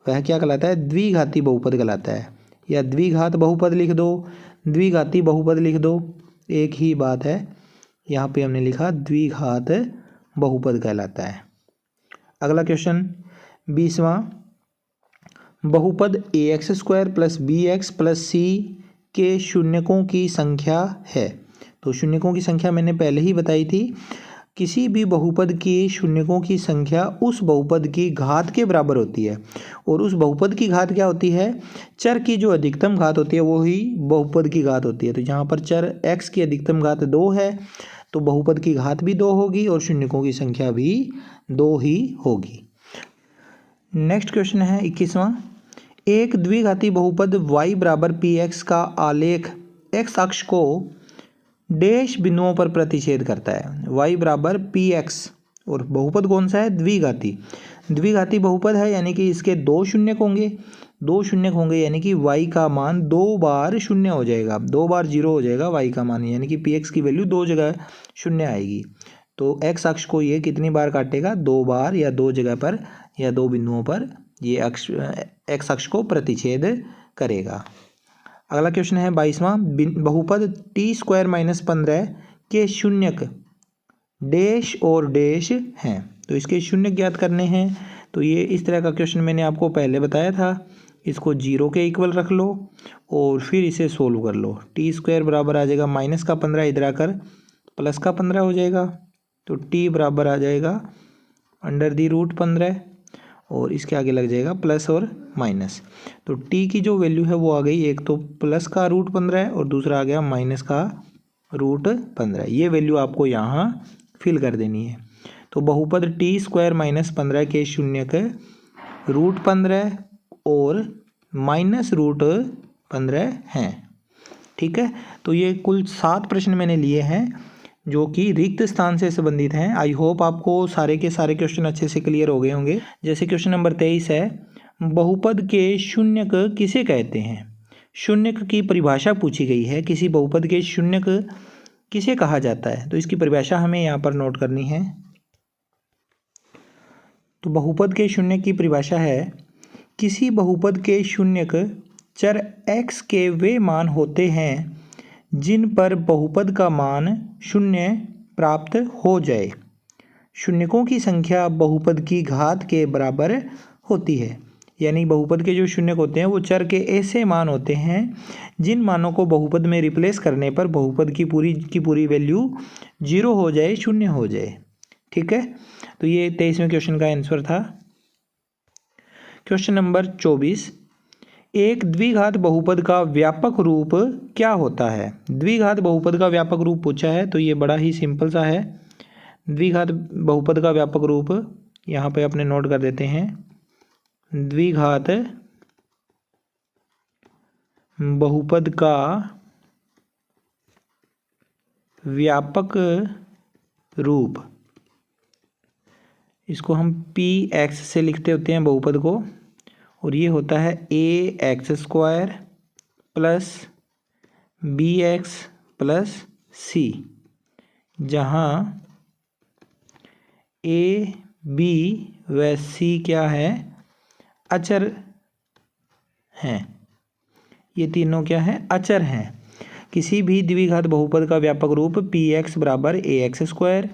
वह क्या कहलाता है, द्विघाती बहुपद कहलाता है। या द्विघात बहुपद लिख दो, द्विघाती बहुपद लिख दो, एक ही बात है। यहाँ पे हमने लिखा द्विघात बहुपद कहलाता है। अगला क्वेश्चन 20वां, बहुपद ax² + bx + c के शून्यकों की संख्या है। तो शून्यकों की संख्या मैंने पहले ही बताई थी, किसी भी बहुपद के शून्यकों की संख्या उस बहुपद की घात के बराबर होती है। और उस बहुपद की घात क्या होती है, चर की जो अधिकतम घात होती है वो ही बहुपद की घात होती है। तो यहाँ पर चर x की अधिकतम घात 2 है, तो बहुपद की घात भी 2 होगी और शून्यकों की संख्या भी 2 ही होगी। नेक्स्ट क्वेश्चन है 21वां, एक द्विघाती बहुपद y बराबर px का आलेख x अक्ष को डैश बिंदुओं पर प्रतिच्छेद करता है। y बराबर px और बहुपद कौन सा है, द्विघाती। द्विघाती बहुपद है यानी कि इसके 2 शून्यक होंगे, 2 शून्यक होंगे यानी कि y का मान 2 बार 0 हो जाएगा, 2 बार 0 हो जाएगा y का मान, यानी कि px की वैल्यू 2 जगह 0 आएगी। तो x अक्ष को ये कितनी बार काटेगा, 2 बार, या 2 जगह पर या 2 बिंदुओं पर ये अक्ष x अक्ष को प्रतिच्छेद करेगा। अगला क्वेश्चन है 22वां, बहुपद t² - 15 के शून्यक डैश और डैश हैं। तो इसके शून्यक ज्ञात करने हैं। तो ये इस तरह का क्वेश्चन मैंने आपको पहले बताया था। इसको 0 के इक्वल रख लो और फिर इसे सोल्व कर लो। t² बराबर आ जाएगा -15, इधर आकर +15 हो जाएगा। तो t बराबर आ जाएगा √15 और इसके आगे लग जाएगा प्लस और माइनस। तो t की जो वैल्यू है वो आ गई, एक तो प्लस का √15 है और दूसरा आ गया माइनस का √15। ये वैल्यू आपको यहाँ फिल कर देनी है। तो बहुपद t² - 15 के शून्यक √15 और -√15 हैं। ठीक है, तो ये कुल 7 प्रश्न मैंने लिए हैं जो कि रिक्त स्थान से संबंधित हैं। आई होप आपको सारे के सारे क्वेश्चन अच्छे से क्लियर हो गए होंगे। जैसे क्वेश्चन नंबर 23 है, बहुपद के शून्यक किसे कहते हैं। शून्यक की परिभाषा पूछी गई है, किसी बहुपद के शून्यक किसे कहा जाता है, तो इसकी परिभाषा हमें यहाँ पर नोट करनी है। तो बहुपद के शून्यक की परिभाषा है, किसी बहुपद के शून्यक चर x के वे मान होते हैं जिन पर बहुपद का मान शून्य प्राप्त हो जाए। शून्यकों की संख्या बहुपद की घात के बराबर होती है। यानी बहुपद के जो शून्यक होते हैं वो चर के ऐसे मान होते हैं जिन मानों को बहुपद में रिप्लेस करने पर बहुपद की पूरी वैल्यू 0 हो जाए, शून्य हो जाए। ठीक है, तो ये 23वें क्वेश्चन का आंसर था। क्वेश्चन नंबर 24, एक द्विघात बहुपद का व्यापक रूप क्या होता है। द्विघात बहुपद का व्यापक रूप पूछा है, तो ये बड़ा ही सिंपल सा है। द्विघात बहुपद का व्यापक रूप यहाँ पे अपने नोट कर देते हैं। द्विघात बहुपद का व्यापक रूप, इसको हम px से लिखते होते हैं बहुपद को, और ये होता है ax² plus bx plus c, जहाँ a b व c क्या है, अचर हैं। ये तीनों क्या है, अचर हैं। किसी भी द्विघात बहुपद का व्यापक रूप px बराबर ax²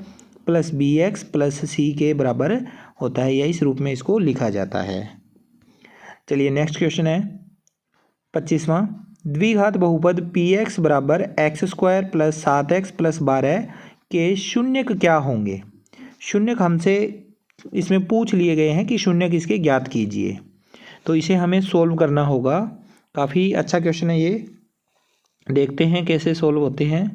plus bx plus c के बराबर होता है, या इस रूप में इसको लिखा जाता है। चलिए नेक्स्ट क्वेश्चन है 25वां, द्विघात बहुपद px बराबर x² प्लस 7x प्लस 12 के शून्यक क्या होंगे। शून्यक हमसे इसमें पूछ लिए गए हैं कि शून्यक इसके ज्ञात कीजिए, तो इसे हमें सोल्व करना होगा। काफ़ी अच्छा क्वेश्चन है ये, देखते हैं कैसे सोल्व होते हैं।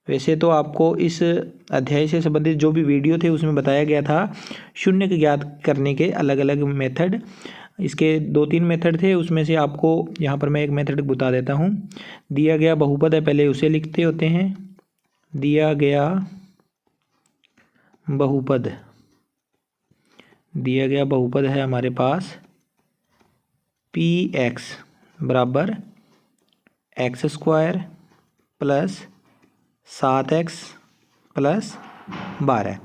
वैसे तो आपको इस अध्याय से संबंधित जो भी वीडियो थे उसमें बताया गया था शून्यक ज्ञात करने के अलग अलग मेथड। इसके 2-3 मेथड थे, उसमें से आपको यहाँ पर मैं एक मेथड बता देता हूँ। दिया गया बहुपद है, पहले उसे लिखते होते हैं। दिया गया बहुपद है हमारे पास px बराबर x² प्लस 7x प्लस 12,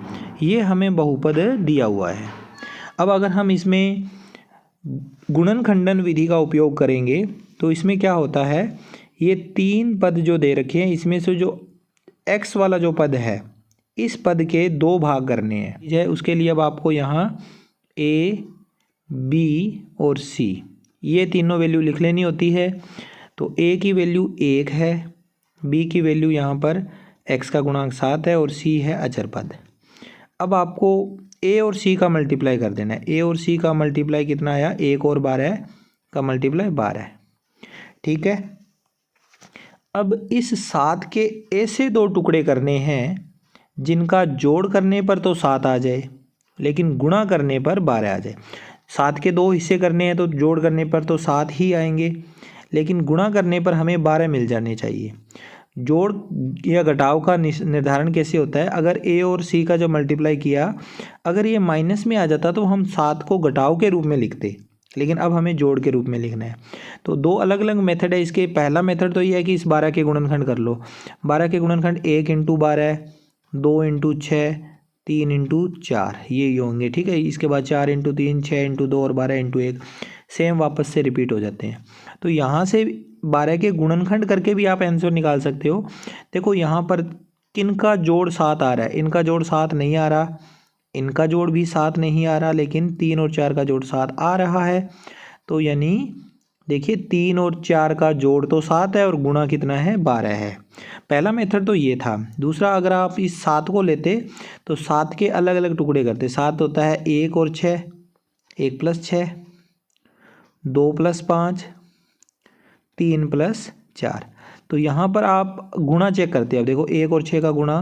ये हमें बहुपद दिया हुआ है। अब अगर हम इसमें गुणनखंडन विधि का उपयोग करेंगे तो इसमें क्या होता है, ये 3 पद जो दे रखे हैं इसमें से जो x वाला जो पद है इस पद के 2 भाग करने हैं। उसके लिए अब आपको यहाँ a, b और c ये तीनों वैल्यू लिख लेनी होती है। तो a की वैल्यू 1 है, b की वैल्यू यहाँ पर x का गुणांक 7 है और c है अचर पद। अब आपको a और c का मल्टीप्लाई कर देना है। a और c का मल्टीप्लाई कितना आया, 1 और 12 का मल्टीप्लाई 12 है। ठीक है, अब इस 7 के ऐसे 2 टुकड़े करने हैं जिनका जोड़ करने पर तो 7 आ जाए लेकिन गुणा करने पर 12 आ जाए। 7 के 2 हिस्से करने हैं तो जोड़ करने पर तो 7 ही आएंगे, लेकिन गुणा करने पर हमें 12 मिल जाने चाहिए। जोड़ या घटाव का निर्धारण कैसे होता है, अगर a और c का जो मल्टीप्लाई किया अगर ये माइनस में आ जाता तो हम 7 को घटाव के रूप में लिखते, लेकिन अब हमें जोड़ के रूप में लिखना है। तो 2 अलग अलग मेथड है इसके। पहला मेथड तो ये है कि इस 12 के गुणनखंड कर लो। 12 के गुणनखंड 1 × 12, 2 × 6, 3 × 4 ये होंगे। ठीक है, इसके बाद 4 × 3, 6 × 2 और 12 × 1 सेम वापस से रिपीट हो जाते हैं। तो यहाँ से 12 के गुणनखंड करके भी आप आंसर निकाल सकते हो। देखो यहाँ पर किन का जोड़ 7 आ रहा है, इनका जोड़ 7 नहीं आ रहा, इनका जोड़ भी 7 नहीं आ रहा, लेकिन 3 और 4 का जोड़ 7 आ रहा है। तो यानी देखिए 3 और 4 का जोड़ तो 7 है और गुणा कितना है, 12 है। पहला मेथड तो ये था। दूसरा, अगर आप इस 7 को लेते तो 7 के अलग अलग टुकड़े करते। 7 होता है 1 और 6, 1 + 6, 2 + 5, 3 + 4। तो यहाँ पर आप गुणा चेक करते हैं। अब देखो 1 और 6 का गुणा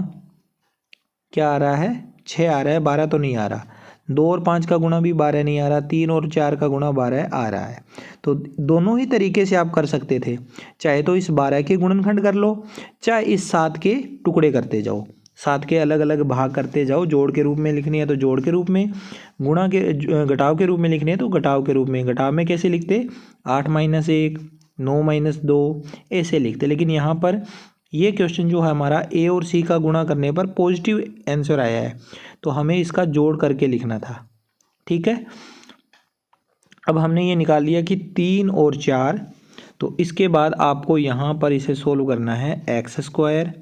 क्या आ रहा है, 6 आ रहा है, 12 तो नहीं आ रहा। 2 और 5 का गुणा भी 12 नहीं आ रहा, 3 और 4 का गुणा 12 आ रहा है। तो दोनों ही तरीके से आप कर सकते थे, चाहे तो इस 12 के गुणनखंड कर लो, चाहे इस 7 के टुकड़े करते जाओ, 7 के अलग अलग भाग करते जाओ। जोड़ के रूप में लिखनी है तो जोड़ के रूप में, गुणा के घटाव के रूप में लिखनी है तो घटाव के रूप में। घटाव में कैसे लिखते, 8 - 1, 9 - 2 ऐसे लिखते। लेकिन यहाँ पर ये क्वेश्चन जो है हमारा ए और सी का गुणा करने पर पॉजिटिव आंसर आया है, तो हमें इसका जोड़ करके लिखना था। ठीक है, अब हमने ये निकाल लिया कि 3 और 4, तो इसके बाद आपको यहाँ पर इसे सोल्व करना है x²।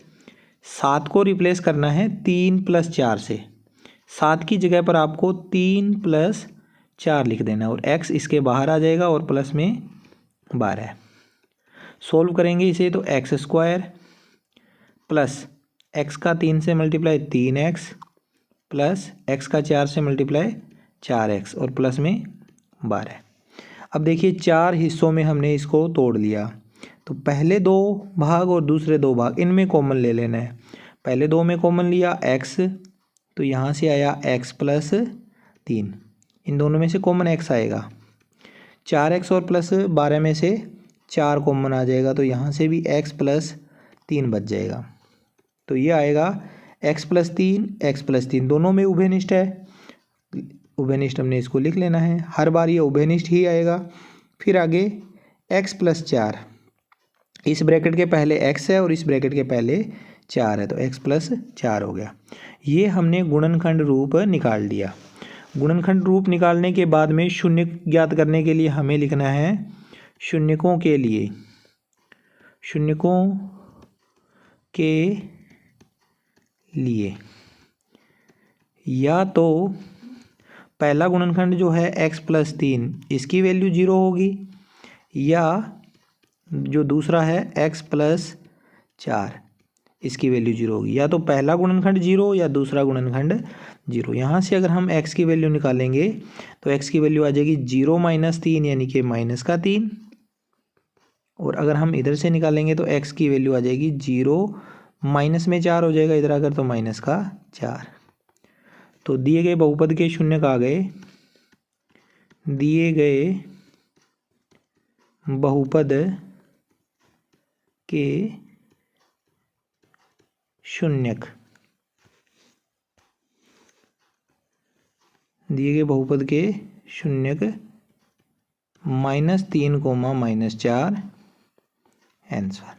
7 को रिप्लेस करना है 3 + 4 से, 7 की जगह पर आपको 3 + 4 लिख देना और x इसके बाहर आ जाएगा और प्लस में 12। सोल्व करेंगे इसे तो x² प्लस x का 3 से मल्टीप्लाई 3x प्लस x का 4 से मल्टीप्लाई 4x और प्लस में 12। अब देखिए 4 हिस्सों में हमने इसको तोड़ लिया, तो पहले 2 भाग और दूसरे 2 भाग इनमें कॉमन ले लेना है। पहले 2 में कॉमन लिया x, तो यहाँ से आया x + 3, इन दोनों में से कॉमन x आएगा। 4x और प्लस 12 में से 4 कॉमन आ जाएगा, तो यहाँ से भी x + 3 बच जाएगा। तो ये आएगा x + 3, x + 3 दोनों में उभयनिष्ठ है, उभयनिष्ठ हमने इसको लिख लेना है, हर बार ये उभयनिष्ठ ही आएगा। फिर आगे x + 4, इस ब्रैकेट के पहले x है और इस ब्रैकेट के पहले 4 है, तो x + 4 हो गया। ये हमने गुणनखंड रूप निकाल लिया। गुणनखंड रूप निकालने के बाद में शून्य ज्ञात करने के लिए हमें लिखना है शून्यकों के लिए, शून्यकों के लिए या तो पहला गुणनखंड जो है x + 3 इसकी वैल्यू 0 होगी, या जो दूसरा है x + 4 इसकी वैल्यू 0 होगी। या तो पहला गुणनखंड 0 या दूसरा गुणनखंड 0। यहाँ से अगर हम x की वैल्यू निकालेंगे तो x की वैल्यू आ जाएगी 0 - 3 यानी कि -3, और अगर हम इधर से निकालेंगे तो x की वैल्यू आ जाएगी 0 माइनस में 4 हो जाएगा, इधर आकर तो -4। तो दिए गए बहुपद के शून्यक आ गए, दिए गए बहुपद के शून्यक, दिए गए बहुपद के शून्यक -3, -4 आंसर।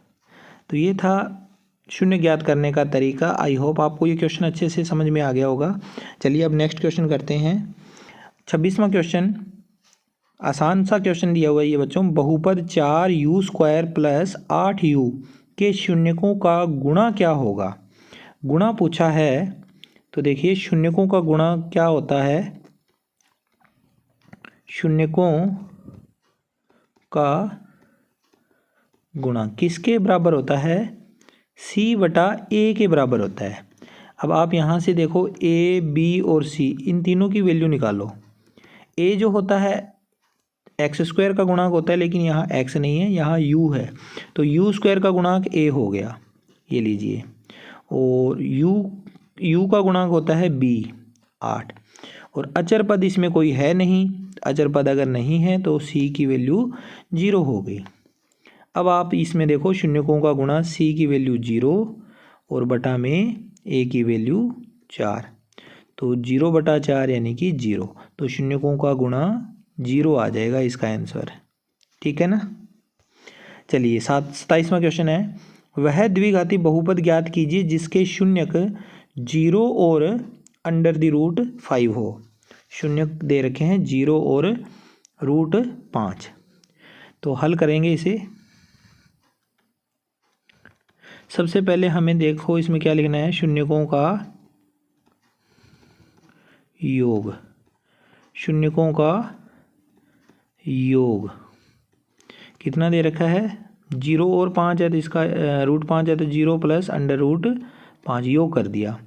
तो ये था शून्य ज्ञात करने का तरीका। आई होप आपको ये क्वेश्चन अच्छे से समझ में आ गया होगा। चलिए अब नेक्स्ट क्वेश्चन करते हैं। 26वां क्वेश्चन, आसान सा क्वेश्चन दिया हुआ है ये बच्चों। बहुपद 4u² + 8u के शून्यकों का गुणा क्या होगा। गुणा पूछा है, तो देखिए शून्यकों का गुणा क्या होता है। शून्यकों का गुणा किसके बराबर होता है, c/a के बराबर होता है। अब आप यहाँ से देखो a, b और c इन तीनों की वैल्यू निकालो। a जो होता है x² का गुणांक होता है, लेकिन यहाँ x नहीं है, यहाँ u है, तो u² का गुणांक a हो गया, ये लीजिए। और u का गुणांक होता है b 8, और अचर पद इसमें कोई है नहीं, अचर पद अगर नहीं है तो c की वैल्यू 0 हो गई। अब आप इसमें देखो शून्यकों का गुणा, c की वैल्यू 0 और बटा में a की वैल्यू 4, तो 0/4 यानी कि 0, तो शून्यकों का गुणा 0 आ जाएगा इसका आंसर। ठीक है ना। चलिए 27वां क्वेश्चन है, वह द्विघाती बहुपद ज्ञात कीजिए जिसके शून्यक 0 और √5 हो। शून्यक दे रखे हैं 0 और √5, तो हल करेंगे इसे। सबसे पहले हमें देखो इसमें क्या लिखना है, शून्यकों का योग, शून्यकों का योग कितना दे रखा है, 0 और 5 है, तो इसका √5 है, तो 0 + √5 योग कर दिया।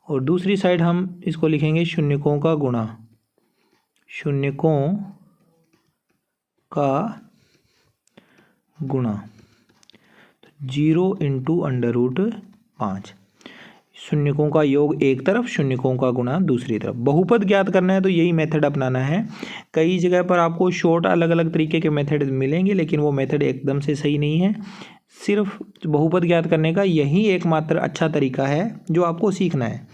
और दूसरी साइड हम इसको लिखेंगे शून्यकों का गुणा, शून्यकों का गुणा 0 × √5। शून्यकों का योग एक तरफ, शून्यकों का गुणा दूसरी तरफ। बहुपद ज्ञात करना है तो यही मेथड अपनाना है। कई जगह पर आपको शॉर्ट अलग अलग तरीके के मेथड मिलेंगे, लेकिन वो मेथड एकदम से सही नहीं है। सिर्फ बहुपद ज्ञात करने का यही एकमात्र अच्छा तरीका है जो आपको सीखना है।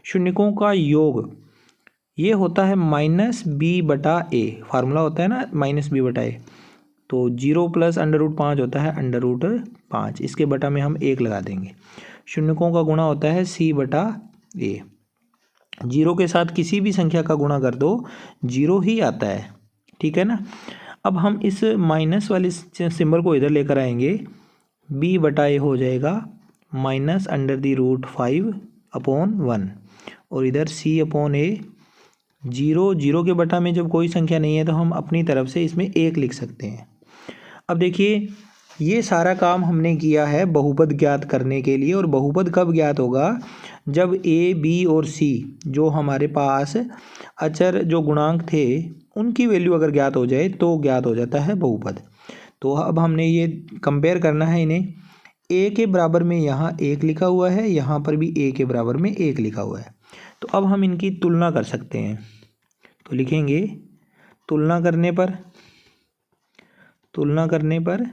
शून्यकों का योग ये होता है -b/a, फार्मूला होता है ना -b/a। तो 0 + √5 होता है √5, इसके बटा में हम 1 लगा देंगे। शून्यकों का गुणा होता है c/a। 0 के साथ किसी भी संख्या का गुणा कर दो 0 ही आता है, ठीक है ना। अब हम इस माइनस वाले सिंबल को इधर लेकर आएंगे, b/a हो जाएगा -√5/1, और इधर c/a। 0 के बटा में जब कोई संख्या नहीं है तो हम अपनी तरफ से इसमें 1 लिख सकते हैं। अब देखिए ये सारा काम हमने किया है बहुपद ज्ञात करने के लिए। और बहुपद कब ज्ञात होगा? जब a, b और c जो हमारे पास अचर जो गुणांक थे उनकी वैल्यू अगर ज्ञात हो जाए तो ज्ञात हो जाता है बहुपद। तो अब हमने ये कंपेयर करना है इन्हें। a के बराबर में यहाँ 1 लिखा हुआ है, यहाँ पर भी a के बराबर में 1 लिखा हुआ है। तो अब हम इनकी तुलना कर सकते हैं। तो लिखेंगे तुलना करने पर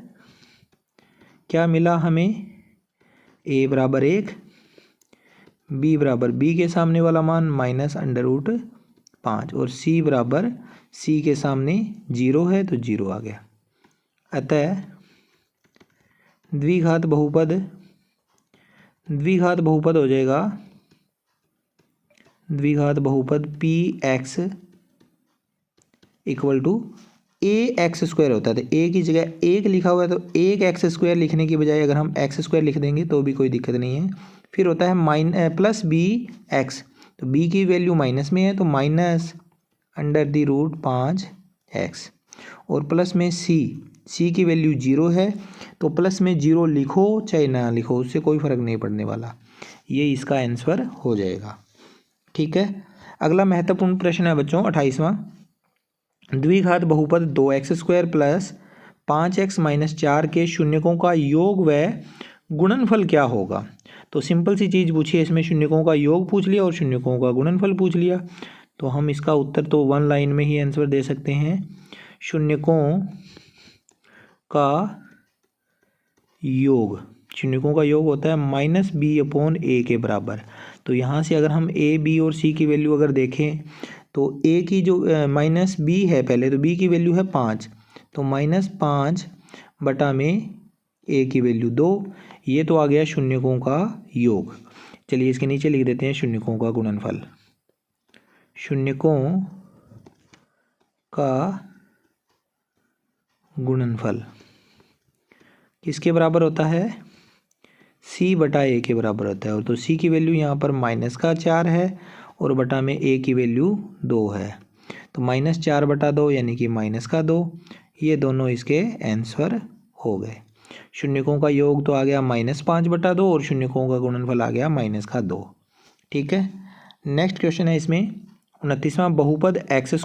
क्या मिला हमें? a बराबर 1, b बराबर b के सामने वाला मान -√5, और c बराबर c के सामने 0 है तो 0 आ गया। अतः द्विघात बहुपद हो जाएगा, द्विघात बहुपद px = ax² होता है। तो a की जगह 1 लिखा हुआ है तो 1x² लिखने की बजाय अगर हम x² लिख देंगे तो भी कोई दिक्कत नहीं है। फिर होता है +bx, तो b की वैल्यू माइनस में है तो -√5x, और प्लस में c की वैल्यू 0 है तो प्लस में 0 लिखो चाहे ना लिखो उससे कोई फ़र्क नहीं पड़ने वाला। ये इसका आंसर हो जाएगा, ठीक है। अगला महत्वपूर्ण प्रश्न है बच्चों 28वां। द्विघात बहुपद 2x² + 5x - 4 के शून्यकों का योग व गुणनफल क्या होगा? तो सिंपल सी चीज़ पूछी है इसमें, शून्यकों का योग पूछ लिया और शून्यकों का गुणनफल पूछ लिया। तो हम इसका उत्तर तो 1 लाइन में ही आंसर दे सकते हैं। शून्यकों का योग होता है -b/a के बराबर। तो यहाँ से अगर हम a, b और c की वैल्यू अगर देखें तो a की जो -b है पहले, तो b की वैल्यू है 5, तो -5 में a की वैल्यू 2। ये तो आ गया शून्यकों का योग। चलिए इसके नीचे लिख देते हैं शून्यकों का गुणनफल। शून्यकों का गुणनफल किसके बराबर होता है? c/a के बराबर होता है। और तो c की वैल्यू यहाँ पर -4 है और बटा में a की वैल्यू 2 है, तो -4/2 यानी कि -2। ये दोनों इसके आंसर हो गए। शून्यकों का योग तो आ गया -5/2 और शून्यकों का गुणनफल आ गया -2, ठीक है। नेक्स्ट क्वेश्चन है इसमें 29वां। बहुपद x² -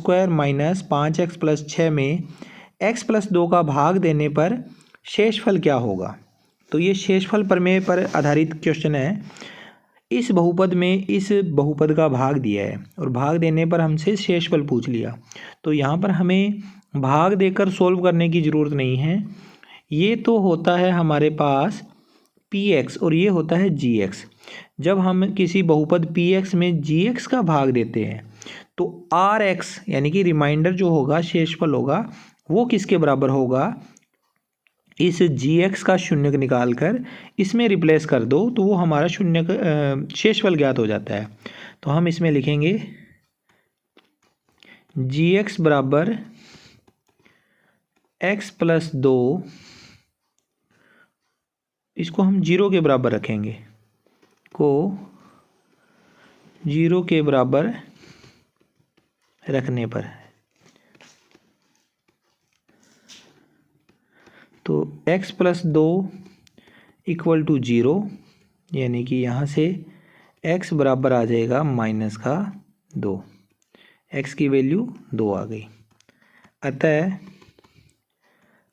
5x + 6 में x + 2 का भाग देने पर शेषफल क्या होगा? तो ये शेषफल प्रमेय पर आधारित क्वेश्चन है। इस बहुपद में इस बहुपद का भाग दिया है और भाग देने पर हमसे शेषफल पूछ लिया। तो यहाँ पर हमें भाग देकर सोल्व करने की ज़रूरत नहीं है। ये तो होता है हमारे पास px और ये होता है gx। जब हम किसी बहुपद px में gx का भाग देते हैं तो rx यानी कि रिमाइंडर जो होगा, शेषफल होगा, वो किसके बराबर होगा? इस gx का शून्यक निकाल कर इसमें रिप्लेस कर दो तो वो हमारा शून्यक शेषफल ज्ञात हो जाता है। तो हम इसमें लिखेंगे gx बराबर x + 2, इसको हम 0 के बराबर रखेंगे, को 0 के बराबर रखने पर तो x + 2 = 0, यानी कि यहाँ से x बराबर आ जाएगा -2। x की वैल्यू 2 आ गई। अतः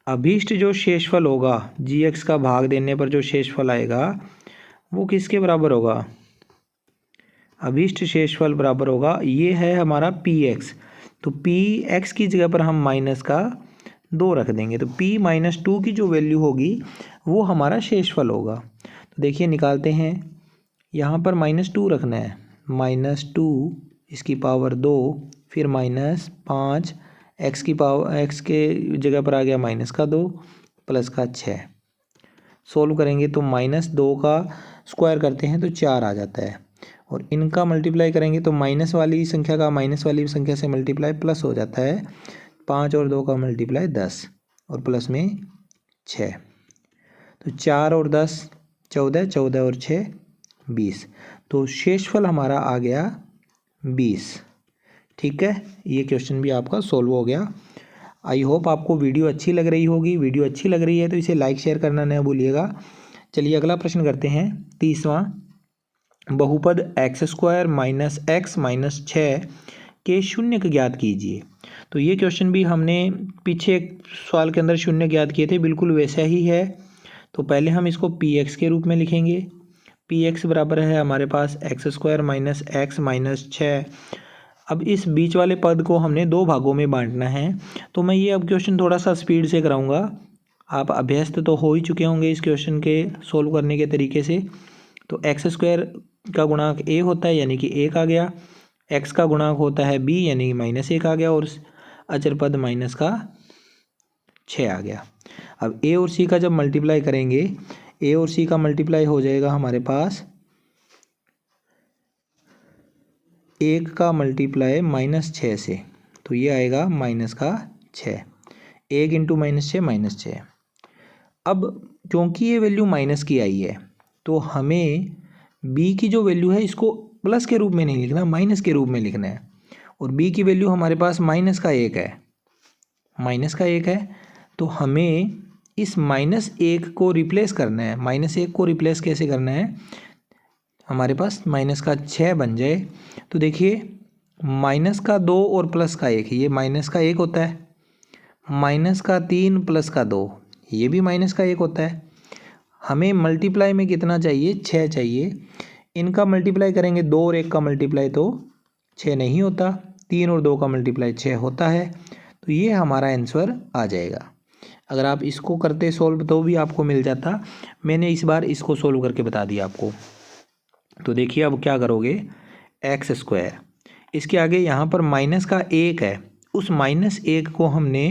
अभीष्ट जो शेषफल होगा, gx का भाग देने पर जो शेषफल आएगा वो किसके बराबर होगा? अभीष्ट शेषफल बराबर होगा, ये है हमारा पी एक्स, तो पी एक्स की जगह पर हम माइनस का 2 रख देंगे, तो p माइनस 2 की जो वैल्यू होगी वो हमारा शेषफल होगा। तो देखिए निकालते हैं, यहाँ पर -2 रखना है, -2 इसकी पावर 2, फिर -5 x की पावर, x के जगह पर आ गया -2 प्लस का 6। सोल्व करेंगे तो -2 का स्क्वायर करते हैं तो 4 आ जाता है, और इनका मल्टीप्लाई करेंगे तो माइनस वाली संख्या का माइनस वाली संख्या से मल्टीप्लाई प्लस हो जाता है। 5 और 2 का मल्टीप्लाई 10 और प्लस में 6, तो 4 और 10 14, 14 और 6 20, तो शेषफल हमारा आ गया 20। ठीक है, ये क्वेश्चन भी आपका सोल्व हो गया। आई होप आपको वीडियो अच्छी लग रही होगी। वीडियो अच्छी लग रही है तो इसे लाइक शेयर करना न भूलिएगा। चलिए अगला प्रश्न करते हैं, 30वां। बहुपद x² माइनस x माइनस 6 के शून्य ज्ञात कीजिए। तो ये क्वेश्चन भी हमने पीछे एक सवाल के अंदर शून्य ज्ञात किए थे, बिल्कुल वैसा ही है। तो पहले हम इसको px के रूप में लिखेंगे। px बराबर है हमारे पास x² माइनस x माइनस 6। अब इस बीच वाले पद को हमने 2 भागों में बांटना है, तो मैं ये अब क्वेश्चन थोड़ा सा स्पीड से कराऊंगा। आप अभ्यस्त तो हो ही चुके होंगे इस क्वेश्चन के सोल्व करने के तरीके से। तो x² का गुणांक a होता है यानी कि 1 आ गया, x का गुणांक होता है b यानी कि -1 आ गया, और अचर पद माइनस का 6 आ गया। अब a और c का जब मल्टीप्लाई करेंगे, a और c का मल्टीप्लाई हो जाएगा हमारे पास 1 का मल्टीप्लाई -6 से, तो ये आएगा -6। 1 इंटू -6 -6। अब क्योंकि ये वैल्यू माइनस की आई है, तो हमें b की जो वैल्यू है इसको प्लस के रूप में नहीं लिखना, माइनस के रूप में लिखना है। और b की वैल्यू हमारे पास -1 है, -1 है, तो हमें इस -1 को रिप्लेस करना है। -1 को रिप्लेस कैसे करना है, हमारे पास -6 बन जाए। तो देखिए -2 और +1, ये -1 होता है, -3 +2 ये भी -1 होता है। हमें मल्टीप्लाई में कितना चाहिए, 6 चाहिए। इनका मल्टीप्लाई करेंगे, 2 और 1 का मल्टीप्लाई तो 6 नहीं होता, 3 और 2 का मल्टीप्लाई 6 होता है, तो ये हमारा आंसर आ जाएगा। अगर आप इसको करते सोल्व तो भी आपको मिल जाता, मैंने इस बार इसको सोल्व करके बता दिया आपको। तो देखिए अब क्या करोगे, x², इसके आगे यहाँ पर -1 है, उस -1 को हमने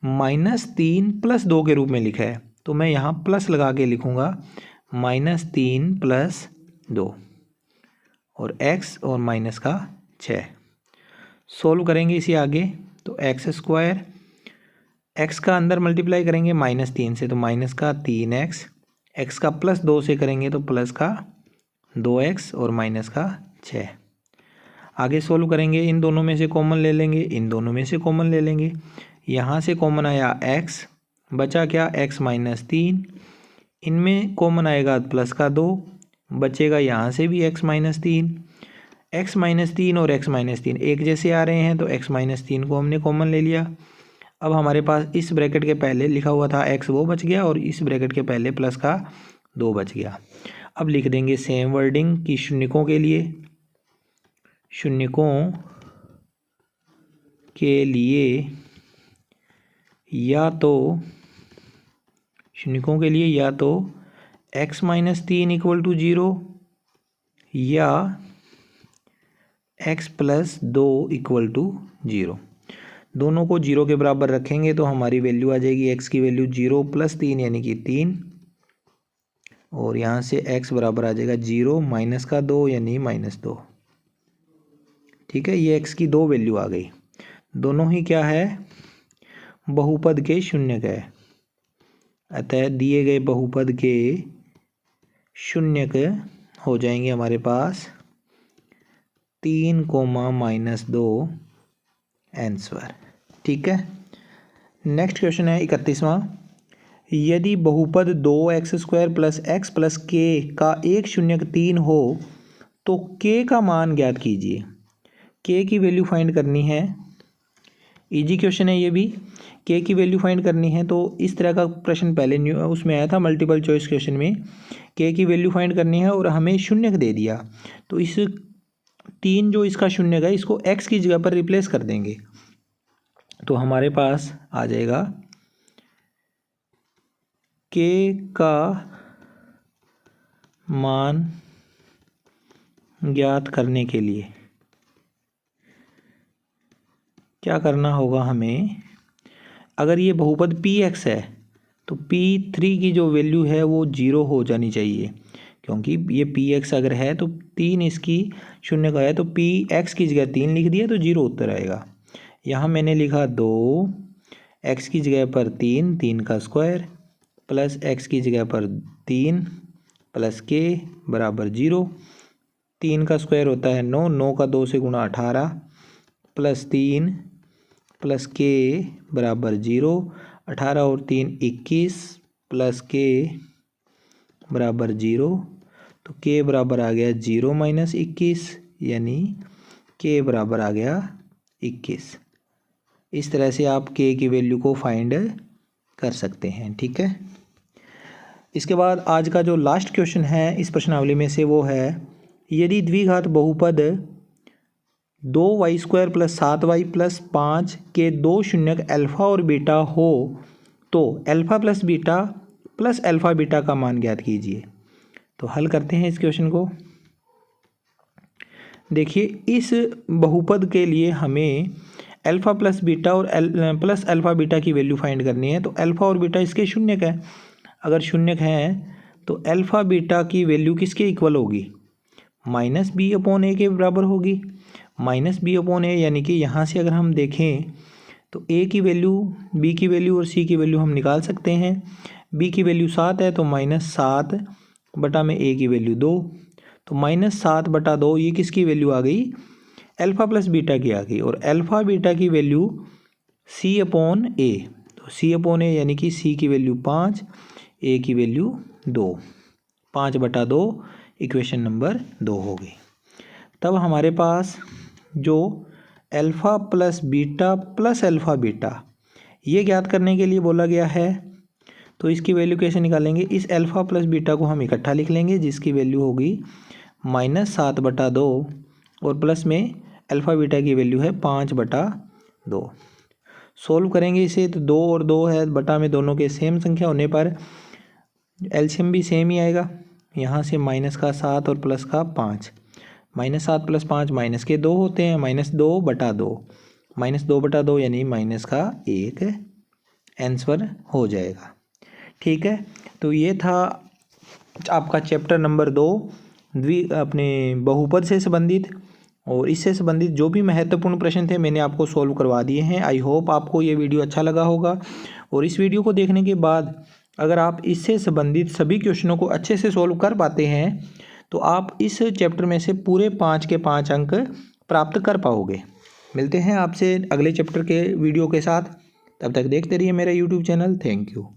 -3 + 2 के रूप में लिखा है, तो मैं यहाँ प्लस लगा के लिखूँगा, -3 + 2 और x और -6। सोल्व करेंगे इसे आगे, तो x², x का अंदर मल्टीप्लाई करेंगे -3 से तो -3x, x का +2 से करेंगे तो +2x और -6। आगे सोल्व करेंगे, इन दोनों में से कॉमन ले लेंगे, इन दोनों में से कॉमन ले लेंगे। यहाँ से कॉमन आया x, बचा क्या x -3, इनमें कॉमन आएगा +2, बचेगा यहाँ से भी x -3। x -3 और x -3 एक जैसे आ रहे हैं, तो x -3 को हमने कॉमन ले लिया। अब हमारे पास इस ब्रैकेट के पहले लिखा हुआ था x, वो बच गया, और इस ब्रैकेट के पहले +2 बच गया। अब लिख देंगे सेम वर्डिंग कि शून्यकों के लिए, या तो x -3 = 0 या x + 2 = 0। दोनों को 0 के बराबर रखेंगे तो हमारी वैल्यू आ जाएगी, x की वैल्यू 0 + 3 यानी कि 3, और यहाँ से x बराबर आ जाएगा 0 - 2 यानी -2। ठीक है, ये x की 2 वैल्यू आ गई, दोनों ही क्या है, बहुपद के शून्यक है। अतः दिए गए बहुपद के शून्यक हो जाएंगे हमारे पास 3, -2 आंसर। ठीक है, नेक्स्ट क्वेश्चन है 31वां। यदि बहुपद 2x² + x + k का एक शून्यक 3 हो तो k का मान ज्ञात कीजिए। k की वैल्यू फाइंड करनी है, इजी क्वेश्चन है ये भी। k की वैल्यू फाइंड करनी है, तो इस तरह का प्रश्न पहले उसमें आया था मल्टीपल चॉइस क्वेश्चन में, k की वैल्यू फाइंड करनी है और हमें शून्यक दे दिया, तो इस 3 जो इसका शून्य का है इसको x की जगह पर रिप्लेस कर देंगे तो हमारे पास आ जाएगा k का मान ज्ञात करने के लिए क्या करना होगा हमें। अगर ये बहुपद px है तो p3 की जो वैल्यू है वो 0 हो जानी चाहिए, क्योंकि ये px अगर है तो 3 इसकी शून्य का है तो px की जगह 3 लिख दिया तो 0 उत्तर आएगा। यहाँ मैंने लिखा 2, x की जगह पर 3, 3 का स्क्वायर प्लस x की जगह पर 3 प्लस k बराबर 0। 3 का स्क्वायर होता है 9, 9 का 2 से गुणा 18 प्लस 3 प्लस k बराबर 0। 18 और 3 21 प्लस k बराबर 0, तो k बराबर आ गया 0 माइनस 21, यानी k बराबर आ गया 21। इस तरह से आप k की वैल्यू को फाइंड कर सकते हैं। ठीक है, इसके बाद आज का जो लास्ट क्वेश्चन है इस प्रश्नावली में से वो है, यदि द्विघात बहुपद 2y² प्लस 7y प्लस 5 के दो शून्यक अल्फ़ा और बीटा हो तो alpha plus beta plus alpha beta का मान ज्ञात कीजिए। तो हल करते हैं इस क्वेश्चन को। देखिए, इस बहुपद के लिए हमें अल्फ़ा प्लस बीटा और प्लस अल्फ़ा बीटा की वैल्यू फाइंड करनी है। तो अल्फ़ा और बीटा इसके शून्यक है, अगर शून्यक हैं तो अल्फ़ा बीटा की वैल्यू किसके इक्वल होगी, -b/a के बराबर होगी। -b/a यानी कि यहाँ से अगर हम देखें तो a की वैल्यू, b की वैल्यू और c की वैल्यू हम निकाल सकते हैं। b की वैल्यू 7 है तो -7 बटा में a की वैल्यू 2, तो -7/2 ये किसकी वैल्यू आ गई, अल्फ़ा प्लस बीटा की आ गई। और अल्फ़ा बीटा की वैल्यू c/a, तो c/a यानी कि c की वैल्यू 5, a की वैल्यू 2, 5/2 इक्वेशन नंबर 2 हो गई। तब हमारे पास जो alpha plus beta plus alpha beta ये ज्ञात करने के लिए बोला गया है, तो इसकी वैल्यू कैसे निकालेंगे। इस अल्फ़ा प्लस बीटा को हम इकट्ठा लिख लेंगे जिसकी वैल्यू होगी -7/2 और प्लस में अल्फ़ा बीटा की वैल्यू है 5/2। सोल्व करेंगे इसे तो 2 और 2 है, बटा में दोनों के सेम संख्या होने पर एलसीएम भी सेम ही आएगा। यहाँ से -7 और प्लस का 5, -7 + 5 माइनस के 2 होते हैं, -2/2, -2/2 यानी -1 आंसर हो जाएगा। ठीक है, तो ये था आपका चैप्टर नंबर 2 अपने बहुपद से संबंधित, और इससे संबंधित जो भी महत्वपूर्ण प्रश्न थे मैंने आपको सॉल्व करवा दिए हैं। आई होप आपको ये वीडियो अच्छा लगा होगा, और इस वीडियो को देखने के बाद अगर आप इससे संबंधित सभी क्वेश्चनों को अच्छे से सॉल्व कर पाते हैं तो आप इस चैप्टर में से पूरे 5 के 5 अंक प्राप्त कर पाओगे। मिलते हैं आपसे अगले चैप्टर के वीडियो के साथ, तब तक देखते रहिए मेरा यूट्यूब चैनल। Thank you.